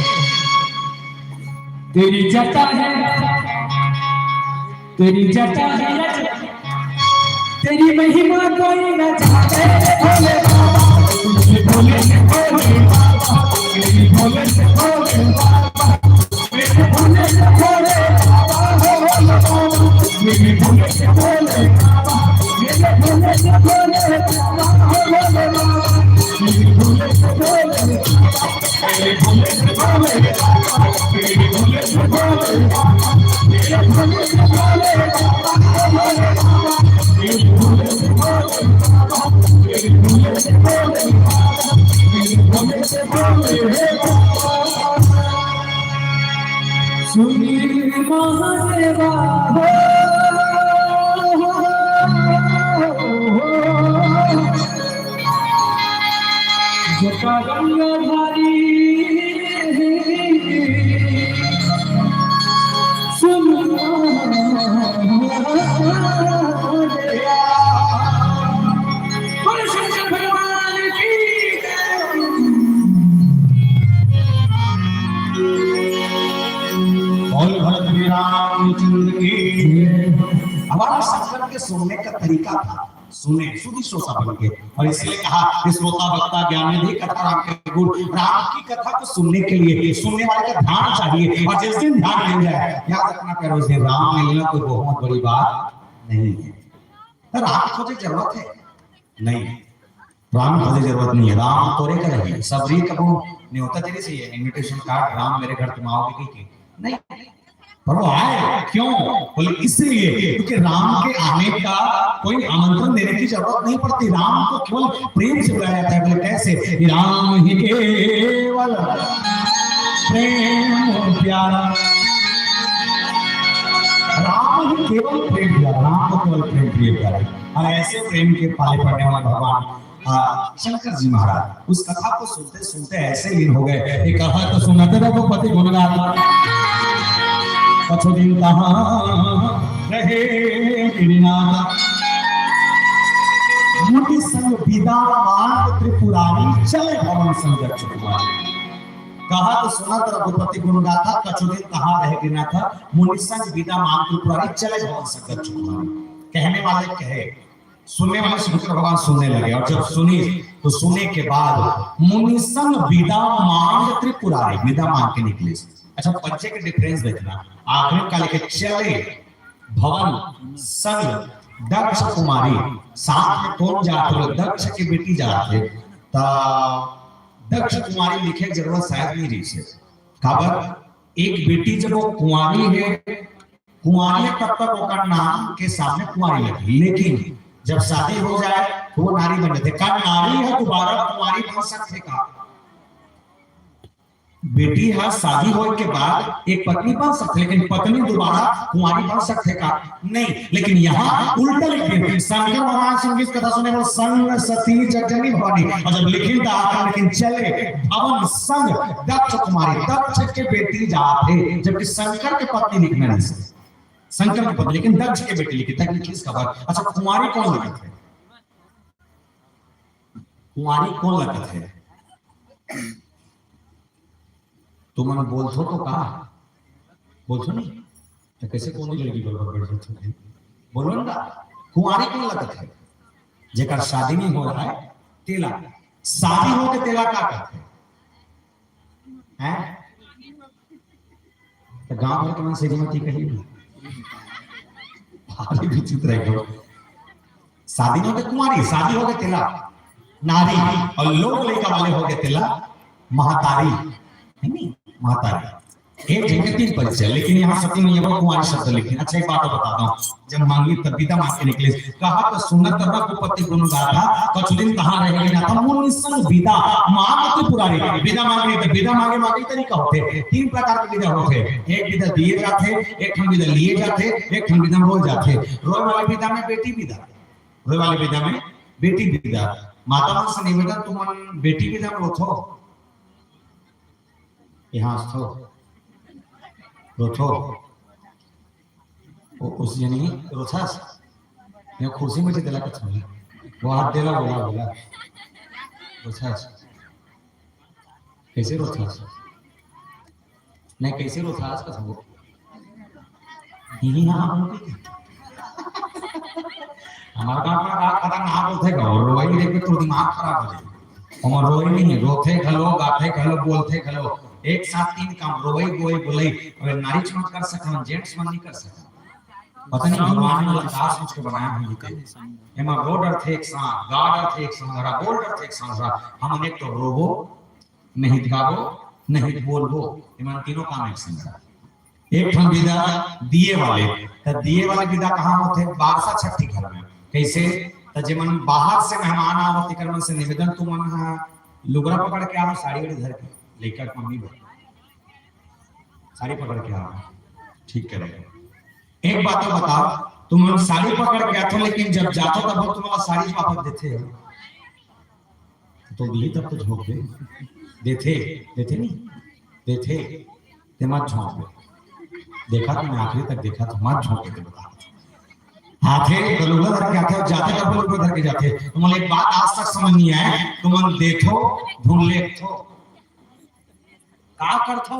तेरी जटा है, तेरी जटा है, तेरी महिमा कोई न जाने, भोले बाबा, भोले से भोले बाबा, भोले से भोले बाबा, भोले से भोले बाबा, भोले बाबा, मेरे भोले से भोले बाबा, मेरे भोले से भोले बाबा, भोले बाबा, मेरे भोले से भोले बाबा, मेरे भोले से भोले बाबा, मेरे भोले से भोले बाबा, मेरे भोले से भोले बाबा, भोले बाबा, मेरे भोले से भोले बाबा, मेरे भोले से भोले बाबा, मेरे भोले से भोले बाबा। सुनी महादेवा हो, जटा गंगाधारी, सुन महादेवा, बोलो शंकर भगवान की बोल भद्री रामचंद्र की। हमारा शंकर के सुनने का तरीका था, सुने, सुधी श्रोता बन के। और इसलिए कहा कि श्रोता वक्ता ज्ञान निधि कथा राम के गुण। राम की कथा को सुनने के लिए सुनने वाले का ध्यान चाहिए, और जिस दिन ध्यान मिल जाए, याद रखना प्यारो, उस दिन राम मिलना कोई बहुत बड़ी बात नहीं है। राम खोजे जरूरत है नहीं, राम खोजे जरूरत नहीं है। राम तोरे करेगी सबरी कबू न्योता तेरे से इनविटेशन कार्ड, राम मेरे घर तुम आओगे कि नहीं, पर वो आए क्यों? बोले इसलिए क्योंकि राम के आने का कोई आमंत्रण देने की जरूरत नहीं पड़ती। राम को केवल प्रेम से बुलाया जाता है। बोले कैसे? राम ही केवल प्रेम प्यारा, राम ही केवल प्रेम प्यारा, राम को केवल प्रेम प्यारा। और ऐसे प्रेम के पाले पड़ने वाले भगवान शंकर जी महाराज उस कथा को सुनते सुनते ऐसे लीन हो गए। एक कथा तो सुनाते रघुपति गुण गाता, कछु दिन कहाँ रहे गिरिनाथ, मुनि संग विदा मार्ग त्रिपुरारी, चले भवन संग चुकुमारी। कहा तो सुना तो रघुपति गुण गाथा, कछु दिन कहाँ रहे गिरिनाथ, मुनि संग विदा मार्ग त्रिपुरारी, चले भवन संग चुकुमारी। कहने वाले कहे, सुनने वाले शंकर भगवान सुनने लगे। और जब सुनी तो सुने के बाद मुनि संग विदा मांग त्रिपुरारी, विदा मांग के निकले। अच्छा बच्चे के डिफरेंस देखना, आखिर का लिखे चले भवन संग दक्ष कुमारी, साथ में कौन जाते? दक्ष की बेटी जाते। दक्ष कुमारी लिखे जरूरत शायद नहीं रही से खबर। एक बेटी जब वो कुंवारी है, कुंवारी तब तक ओकर नाम के सामने कुंवारी लगी, लेकिन जब शादी हो जाए तो वो नारी बन जाते। का नारी है दोबारा कुंवारी बन सकते का? बेटी है शादी होने के बाद एक पत्नी बन सकते, लेकिन पत्नी दोबारा कुंवारी बन सकते का? नहीं। लेकिन यहाँ उल्टा लिखे, शंकर भगवान संगीत कथा सुने वो संग सती जगजनी भवानी, और जब लिखिन था लेकिन चले भवन संग दक्ष कुमारी, दक्ष के बेटी जाते, जबकि शंकर के पत्नी लिखने नहीं सकते, शंकर की पत्नी, लेकिन दक्ष के बेटी लिखी तक किस खबर। अच्छा कुंवारी कौन लगत है? कुंवारी कौन लगत है? तुम मन बोलथो तो का बोलथो नहीं तो कैसे कौन लड़की बोलो ना। कुंवारी कौन लगत है? जेकर शादी नहीं हो रहा है तेला, शादी हो के तेला का कहते हैं? तो गांव भर के मन श्रीमती कही भारी विचित्र है। शादी हो गए कुंवारी, शादी हो गए तेला नारी, और लोग लेकर वाले हो गए तेला महतारी, नहीं महतारी। एक जगह तीन परिचय, लेकिन यहाँ सती में ये कुंवारी शब्द लिखे। अच्छा एक बात बताता हूँ, जब मांगी तब विदा मांग के निकले। कहा तो सुनत रघुपति गुण गाथा, कछु दिन कहाँ रह गए ना, मुनि संग विदा मांग त्रिपुरारी। विदा मांगे तो विदा मांगे मांगे तरीका होते, तीन प्रकार के विदा होते। एक विदा दिए जाते, एक हम विदा लिए जाते, एक हम विदा रोए जाते। रोए वाले विदा में बेटी विदा, रोए वाले विदा में बेटी विदा। माता से निवेदन, तुम बेटी विदा में रोथो, यहाँ स्थो रोथो उस यानी रोथास ने खुशी में दिला कथा वो हाथ देला बोला बोला रोथास कैसे रोथास नहीं कैसे रोथास कथा वो यही हमारा गांव में रात खत्म ना बोलते का और रोई देख के तो दिमाग खराब हो जाए। हम रोई नहीं, रोथे खलो गाथे खलो बोलते खलो, एक साथ तीन काम, रोई गोई बोलई। अगर नारी चमक कर सकता, जेंट्स मन नहीं कर सकता। पता नहीं भगवान ने लंकास मुझको बनाया हम के एमा रोड अर्थ एक साथ, गाड अर्थ एक संहरा, गोल्ड अर्थ एक संहरा। हम अनेक तो रोबो नहीं गाबो नहीं बोलबो, ईमान तीनों काम एक संहरा। एक ठन विदा दिए वाले, त दिए वाले विदा कहां होते? बारसा छठी घर में। कैसे? त जेमन बाहर से मेहमान आवत कर मन से निवेदन, तुमन लुगरा पकड़ के आओ, साड़ी वाली धर के लेकर मम्मी साड़ी पकड़ के आओ, ठीक करेगा। एक बात तो बताओ, तुम साड़ी पकड़ के आते हो, लेकिन जब जाते हो तब तुम साड़ी वापस देते हो तो भी तब तो झोंक दे देते देते नहीं देते ते मत झोंक दे। देखा तुमने आखिरी तक देखा तो मत झोंक दे। बता हाथे गलुगा धर के आते हो, जाते कब गलुगा धर के जाते। तुम एक बात आज तक समझ नहीं आए, तुम देखो ढूंढ ले थो का करथो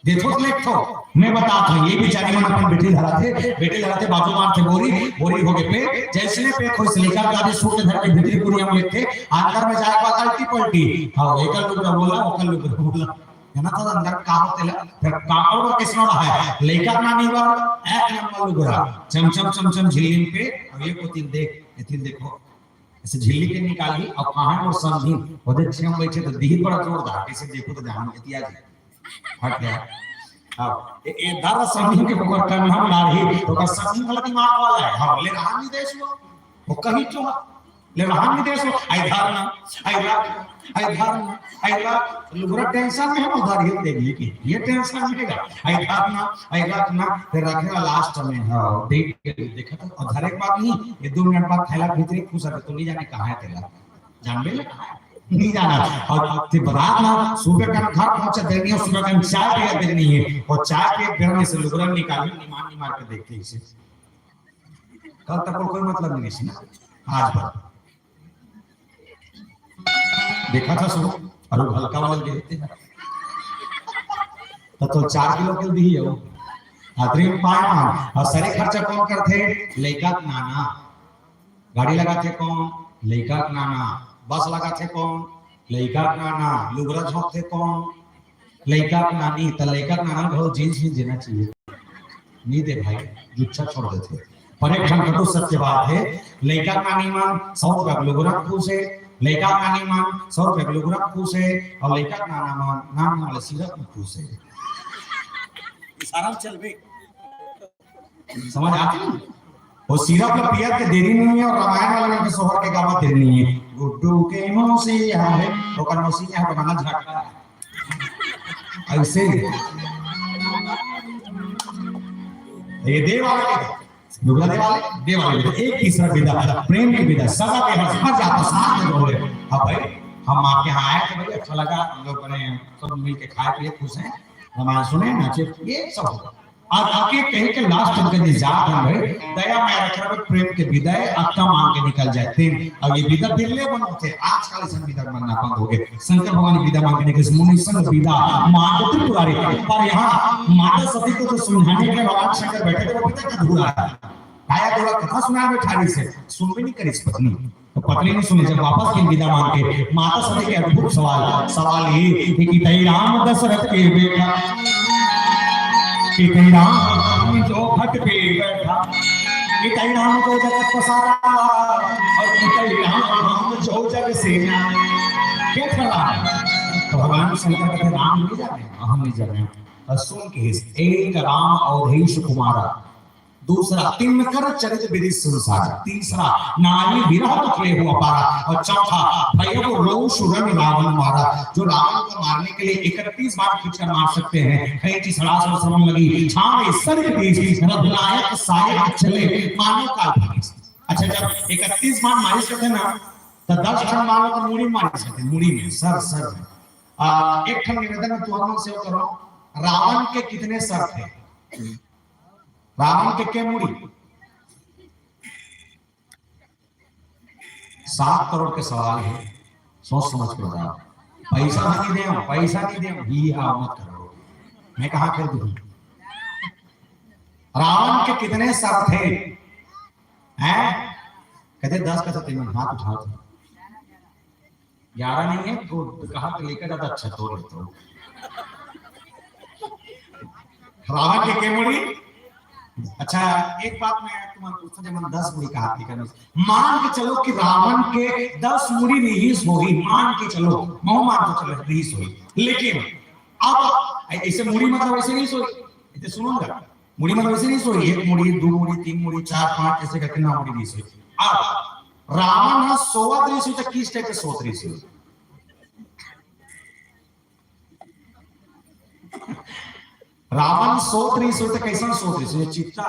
देखो लेख तो मैं बताता हूँ, ये बेचारी मन अपन बेटी धराते बाजू मार थे बोरी हो गए पे जैसे ने पे खोस लेकर गाड़ी सूट धर के भीतरी पूरी हम लेते अंदर में जाए बात अल्टी पलटी हां एकल लोग बोला है ना, तो अंदर का होतेला फिर काकोड़ के सुना है लेकर ना नहीं बार एक नंबर लुगरा चमचम झिल्ली पे और ये को तीन देखो ऐसे झिल्ली के निकाली और कहां और समझी ओदे छम बैठे तो दीही पर जोरदार कैसे देखो तो ध्यान इतिया जी हट गया। अब ये दादा समझी के ऊपर करना हम ला रही तो का समझी वाला दिमाग वाला है हां ले रहा नहीं देश वो कहीं क्यों ले रहा नहीं देश आई धारणा लुगरा टेंशन में हम उधर ही देंगे कि ये टेंशन मिलेगा आई धारणा फिर रखेगा लास्ट में हां देखा तो उधर एक बात नहीं ये 2 मिनट बाद थैला भीतरी खुश है तो नहीं जाने कहां है थैला जान ले नहीं जाना और फिर बारात ना सुबह का घर पहुंचा देनी है सुबह का चाय पिया देनी है और चाय पे घर से लुगरा निकाली निमान मार के देखते इसे कल तक कोई मतलब नहीं है ना आज बात देखा था सो और हल्का वाला देखते तो 4 किलो के दी है वो आदमी पाया और सारे खर्चा कौन करते लड़का नाना गाड़ी लगाते कौन लड़का नाना बस लगाते कौन लड़का नाना लुगरा झोंकते कौन लड़का नानी तो लड़का नाना बहुत जींस भी देना चाहिए नहीं दे भाई जुच्छा छोड़ देते पर एक ढंग तो सत्य बात है लड़का नानी मान 100 रुपया लुगरा खुश है लड़का नानी मान 100 रुपया लुगरा खुश है और लड़का नाना मान नाम वाले सिरप में खुश है सारा चल बे समझ आती है वो सिरप का पिया के देरी नहीं है और रामायण वाले के सोहर के गावा देरी नहीं है गुड्डू के मौसी है तो कर मौसी है बनाना झटका ऐसे ये देव वाले दुर्गा देव वाले एक तीसरा विदा प्रेम की विदा सदा के हर जाता साथ में बोले हां भाई हम आपके यहाँ आए थे, बड़े अच्छा लगा, हम लोग बने सब मिल के खाए पिए खुश हैं, हमारा सुने नाचे ये सब। आज आके कहे के लास्ट तक के जात हम भाई दया मैं रखा प्रेम के विदाई अक्का मांग के निकल जाते हैं। अब ये विदा दिल्ले बनते आजकल सन विदा बनना बंद हो गए। शंकर भगवान विदा मांगने के मुनि संग विदा मांगते पुरारी, पर यहाँ माता सती को तो समझाने के भगवान शंकर बैठे थे, वो पिता का धुरा है आया थोड़ा कथा सुना बैठारी से सुन भी नहीं करी इस पत्नी, तो पत्नी ने सुनी। जब वापस की विदा मांग के माता सती के अद्भुत सवाल ये कि तई राम दशरथ के बेटा कि तई राम जो घट पे बैठा, कि तई राम को जगत पसारा और कि तई राम जो जग सेना क्या चला। तो भगवान शंकर कहते राम नहीं जाने, हम नहीं जाने। सुन के एक राम अवधेश कुमारा, दूसरा तीन कर चरित विधि संसार, तीसरा नारी विरह पकड़े हुआ पारा, और चौथा भैया रोष रंग रावण मारा। जो रावण को मारने के लिए 31 बार खींचकर मार सकते हैं। कहीं सड़ासड़ श्रवण लगी छावे सर बीच रघुनायक सायक चले मानव काल भागीस। अच्छा जब 31 बार मारिश करते ना तो 10 क्षण मारो तो मुड़ी मारिश करते, मुड़ी में सर में। एक क्षण निवेदन में तुम से करो, रावण के कितने सर थे? रावण के मुड़ी 7 करोड़ के सवाल है, सोच समझ के बताओ। पैसा नहीं दे ही मत करो, मैं कहा कर दूं। रावण के कितने सर थे? हैं? कहते 10 का, तो तीन हाथ उठाओ। 11 नहीं है तो कहा तो लेकर जाता, अच्छा तो ले तो। रावण के मुड़ी। अच्छा एक बात मैं तुम्हारे पूछता, जब 10 मुड़ी कहा थी करने, मान के चलो कि रावण के 10 मुड़ी रिलीज होगी, मान के चलो, मान के चलो रिलीज होगी, लेकिन अब ऐसे मुड़ी मतलब ऐसे नहीं सोई, इतने सुनोगा मुड़ी मतलब ऐसे नहीं सोई, 1 मुड़ी 2 मुड़ी 3 मुड़ी 4 5 ऐसे करके 9 मुड़ी नहीं सोई। अब रावण ना 16 दृश्य सोचा, किस टाइप के 16 दृश्य? रावण 100 सोते कैसा 100 चित्ता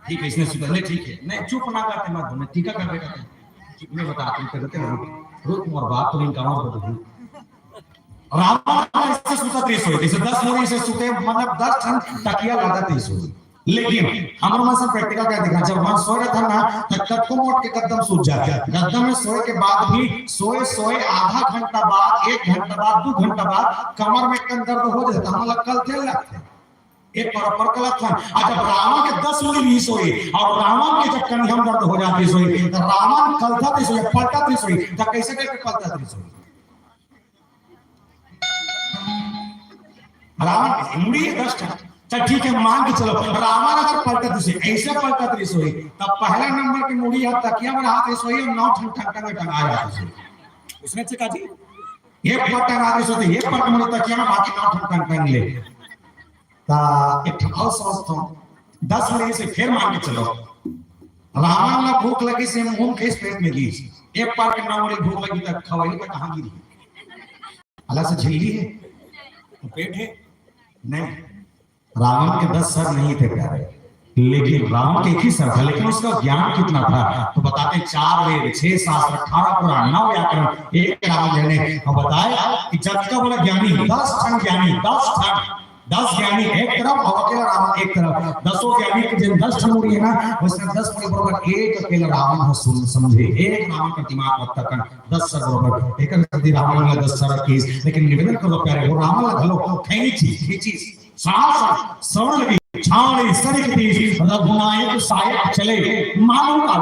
ठीक है, इसने सुधरले ठीक है, नहीं चुप ना करते मत मैं टीका कर रहे चुप में बता तुम करते रुक मोर बात तो इनका और बदल। रावण ऐसे सुता 30 जैसे 10 मोरी से सुते, मतलब 10 क्षण तकिया लगा 30 होगी, लेकिन हमारे में सब प्रैक्टिकल क्या दिखा, जब वहां सोए था ना तब तक को मोट के कदम सूझ जाते, कदम में सोए के बाद भी सोए सोए आधा घंटा बाद, 1 घंटा बाद, 2 घंटा बाद कमर में कम दर्द हो जाता, हम लोग कल थे लगते एक पर कलत था। जब रावण के 10 मुड़ी भी सोए और रावण के जब कन्हम दर्द हो जाती सोई, तो रावण कलता थी सोई, पलटा थी सोई, तो कैसे करके पलटा थी सोई, रावण मुड़ी 10 था, चल ठीक है मान के चलो, रावण अगर पलटा थी ऐसे पलटा थी सोई, तब पहला नंबर की मुड़ी है तकिया में हाथ सोई और 9 ठंडा में टंगा जाती सोई, उसमें से काजी एक पर टंगा के सोते, एक पर मुड़ी तकिया में बाकी 9 ठंडा टंग ले, एक और समझता हूँ 10 मिनट से फिर मान के चलो, रावण ने भूख लगी से मुंह के पेट में दी, एक बार के 9 मिनट भूख लगी तक खवाई तक कहां गिरी, अलग से झिल्ली है तो पेट है नहीं। रावण के 10 सर नहीं थे प्यारे, लेकिन रावण के एक ही सर था, लेकिन उसका ज्ञान कितना था तो बताते 4 वेद 6 शास्त्र 18 पुराण 9 व्याकरण एक रावण ने बताया कि जग का बड़ा ज्ञानी 10 ठन ज्ञानी 10 ज्ञानी एक तरफ और अकेला रावण एक तरफ, 10 ज्ञानी के जिन 10 मुड़ी है ना उसमें 10 मुड़ी बराबर एक अकेला रावण है, सुन समझे, एक रावण का दिमाग मत तक 10 सर बराबर एक यदि रावण ने 10 सर की, लेकिन निवेदन करो प्यारे वो रावण घलो खींची साहस सवण लगी छाड़ी सड़क दी रघुनायक सायक चले मालूम का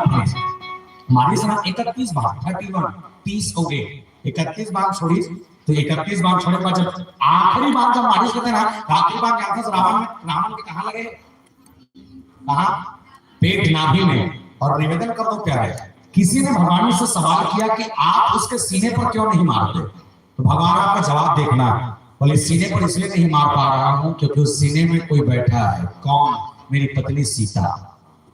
हमारी सना 31 बार 31 30 हो गए, 31 बार छोड़ी तो 31 बार छोड़े पर जब आखिरी बार जब बारिश करते ना, आखिरी बार क्या था, रावण के कहां लगे, कहां पेट नाभि में। और निवेदन कर दो प्यारे, किसी ने भगवान से सवाल किया कि आप उसके सीने पर क्यों नहीं मारते, तो भगवान आपका जवाब देखना, बोले सीने पर इसलिए नहीं मार पा रहा हूं क्योंकि उस सीने में कोई बैठा है, कौन, मेरी पत्नी सीता,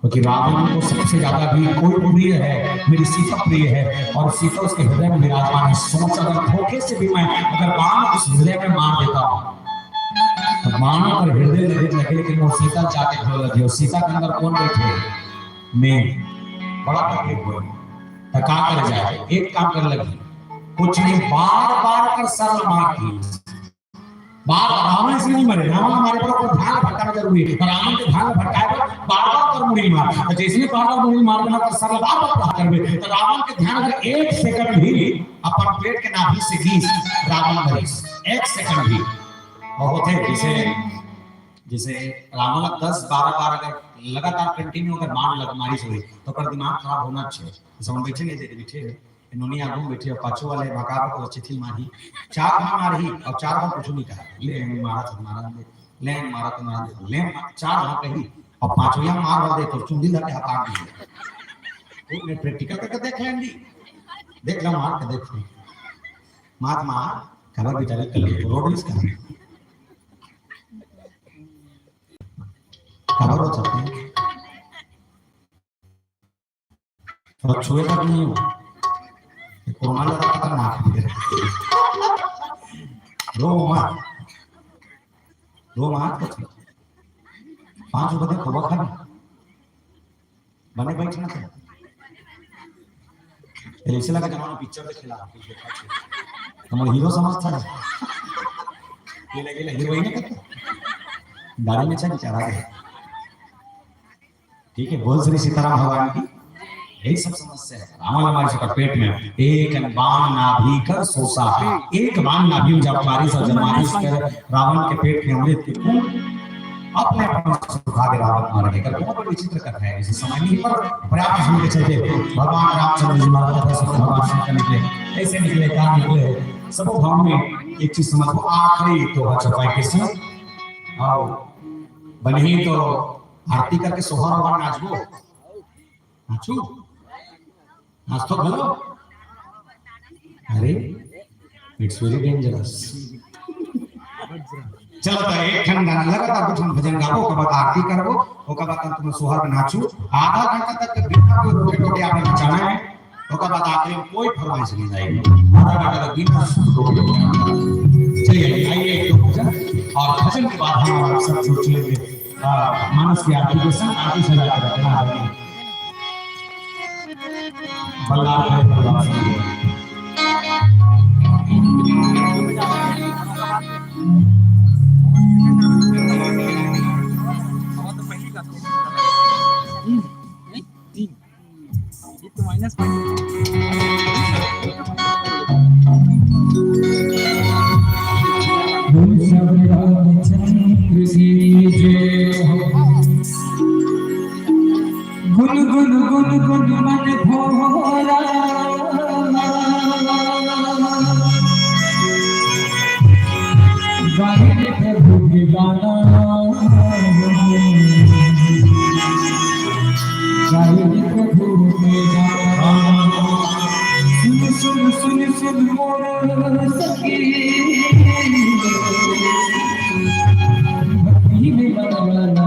क्योंकि रावण को सबसे ज्यादा भी कोई प्रिय है, मेरी सीता प्रिय है और सीता उसके हृदय में विराजमान है। सोच अगर धोखे से भी मैं अगर बाण उस हृदय में मार देता हूं तो बाण पर हृदय लगे, लेकिन वो सीता जाके खो लगी और सीता के अंदर कौन बैठे, मैं, बड़ा तकलीफ हुई, क्या कर जाए, एक काम कर लगी, कुछ नहीं बार बार कर सर मार की, बार रावण से नहीं मरे, रावण हमारे पर ध्यान भटकाना जरूरी है, रावण के ध्यान भटकाए बार बार कर मुड़ी मार, तो जैसे बार बार मुड़ी मार देना तो सर बार बार करबे, तो रावण के ध्यान अगर 1 सेकंड भी अपन पेट के नाभि से घिस रावण मरे, 1 सेकंड भी बहुत है, जैसे रावण 10-12 बार अगर लगातार कंटिन्यू अगर मारी हुई तो पर दिमाग खराब होना चाहिए, समझ बैठे नहीं देते बैठे इन्होंने आगू बैठे और पाछो वाले भगावा को चिट्ठी मारी 4 बार मारी और 4 बार कुछ नहीं कहा, ले मारा तो मारा ले मारा तो मारा ले 4 बार कही और 5वां मार दे तो चुंडी लगे हटा दी, वो मैं प्रैक्टिकल करके देख लेंगी, देख लो मार के देखो महात्मा खबर बेचारे कल रोड इसका खबर हो सकती है और छुए तक नहीं हो कोरोना लगा खतरनाक है, रो मत कुछ 5 रुपए खोबा खा बने बैठना था, ऐसे लगा जमाना पिक्चर के खिलाफ हमारे हीरो समझता है, ये लगे हीरो ही नहीं करता गाड़ी में चल चला गया, ठीक है, बोल श्री सीताराम भगवान की यही सब समस्या है। रावण हमारे से पेट में एक बाण नाभि कर सोसा, एक बाण नाभि जब मारी से जमानिश कर रावण के पेट में अमृत के खून अपने सुखा के रावण मार के कर बहुत विचित्र कथा है, इसे समझ नहीं पर पर्याप्त सुन के चलते भगवान रामचंद्र जी महाराज का सब भगवान शंकर निकले, ऐसे निकले कहां निकले सब भाव में एक चीज समझो, आखिरी तो चपाई के संग आओ बनी तो आरती करके सोहर और नाचबो नाचू आज तो बोलो, अरे इट्स वेरी डेंजरस, चलो तो एक ठन गाना लगातार कुछ भजन गाओ, ओकर बाद आरती करबो, ओकर बाद तुम सोहर में नाचू, आधा घंटा तक बिना कोई रोके टोके आपने नचाना है, ओकर बाद आखिर में कोई फरमाइश नहीं जाएगी, आधा घंटा तक बिना रोके टोके। चलिए आइए एक भजन और भजन के बाद हम आप सब सोच लेंगे मानस की आरती के संग आरती सजा कर रखना है बल्लार है बल्लार सुन सुन मोर सखी भक्ति में गाना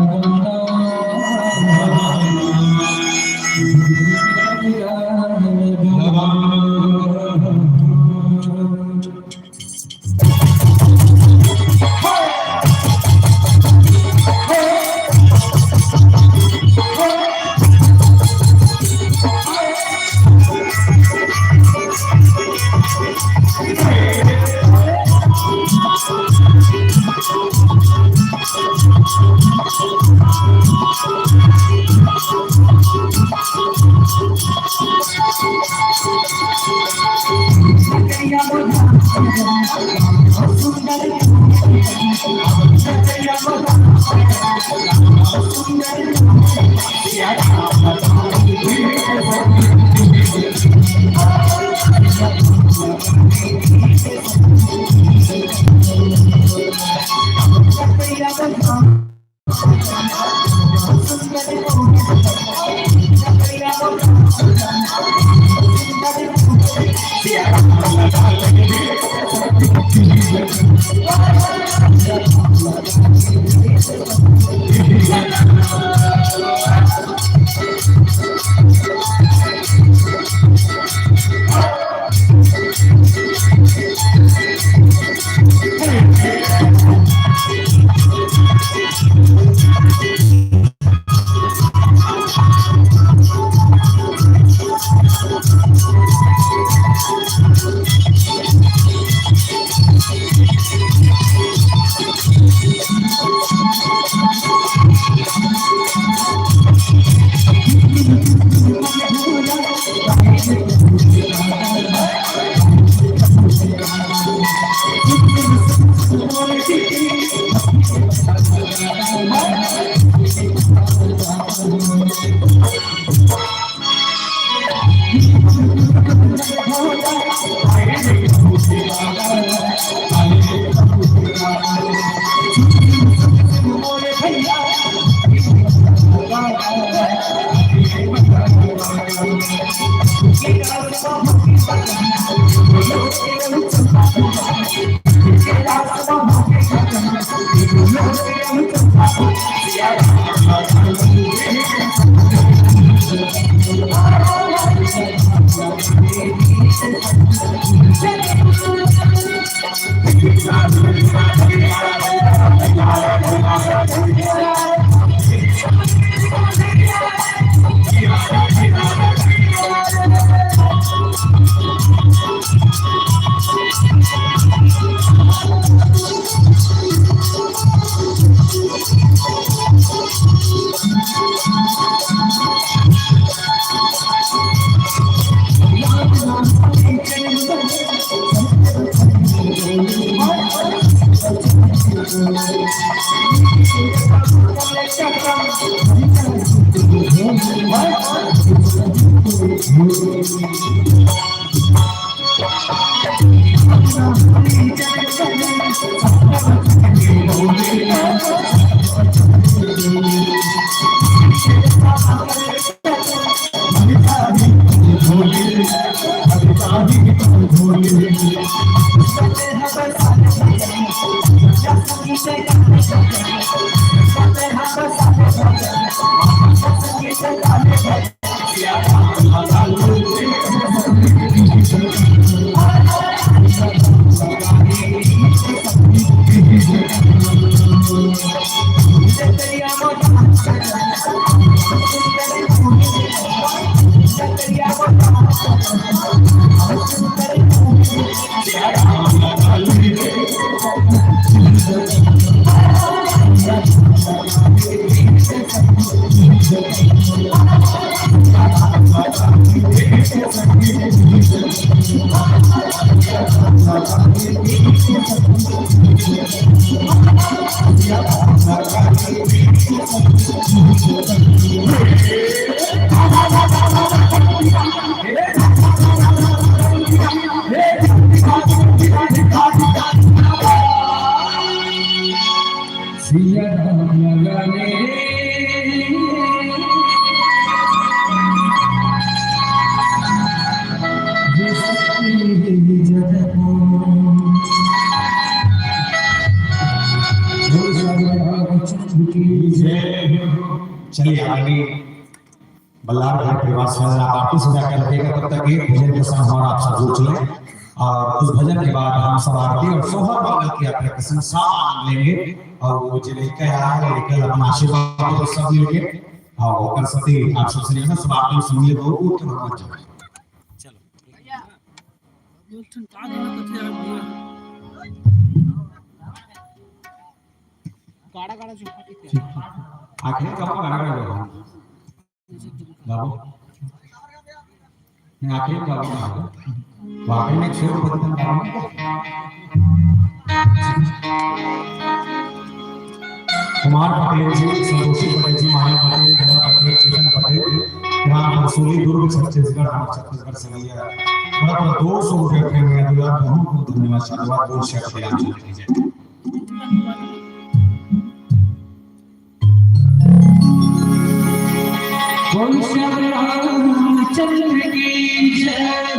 मंडली बल्लार घर परिवार से आप वापस हो जाकर रखेगा, तब तक एक भजन के साथ हमारा आप सब जुड़ चले और उस भजन के बाद हम सब आरती और सोहर मंगल की यात्रा के संसार आनंद लेंगे और वो जो लेकर आया है लेकर अपना आशीर्वाद को सब मिलके और कर सकते आप सबसे निवेदन सब आप सुनिए तो उठ मत जाओ। चलो गाड़ा गाड़ा आखिर कब गाना गाएगा बाबू नहीं आखिर कब गाएगा वाकई में शेर बदन कुमार पटेल जी, संतोषी पटेल जी, माया पटेल, गंगा पटेल, चेतन पटेल, राम रसूली, दुर्ग छत्तीसगढ़, राम छत्तीसगढ़ से लिया बड़ा 200 रुपये के में दिया। बहुत धन्यवाद शाबाश दो शेयर दिया कीजिए। चंद्र की जय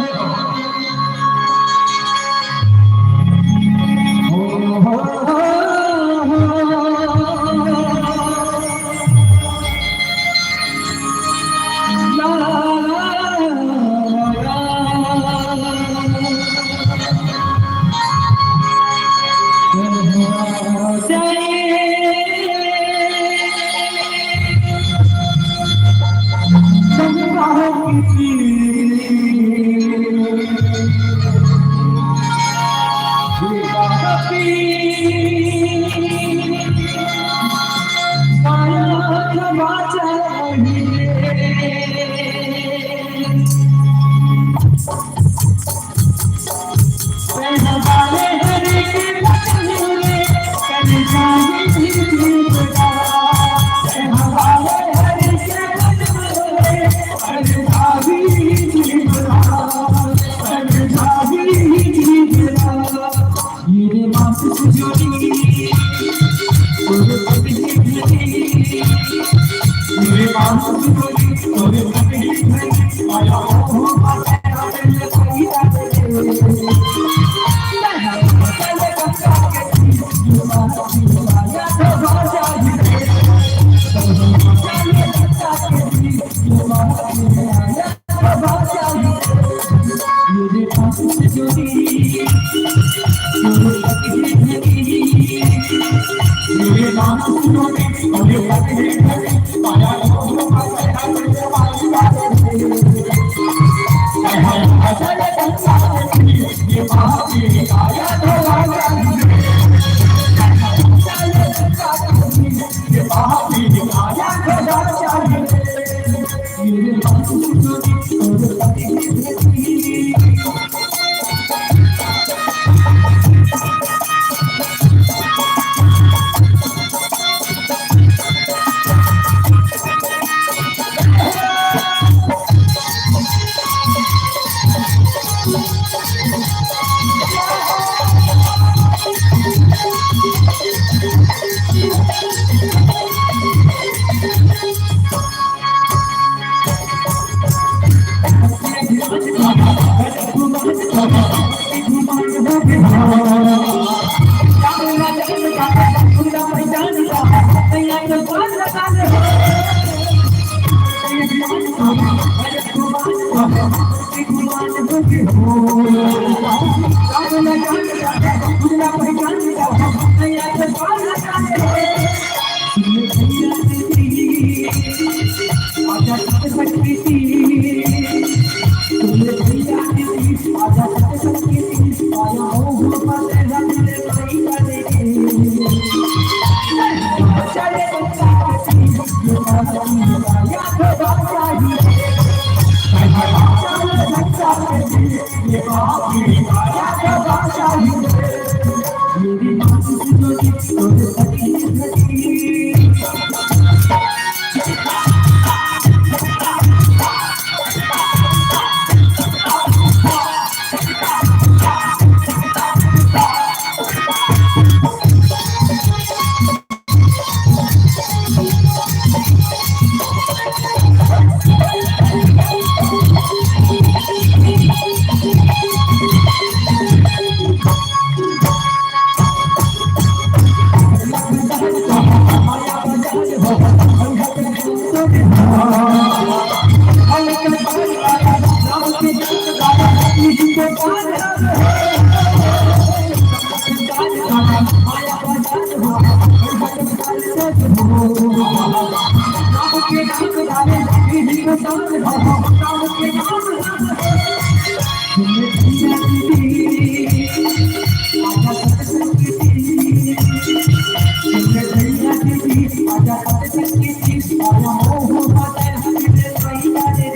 को पाना माया बजात हो राम के नाम डाले पीढ़ी को साथ हो राम के नाम आजा सत्संगी आजा मोह माता हमने पैदा दे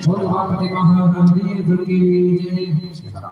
भगवान महावीर की जय।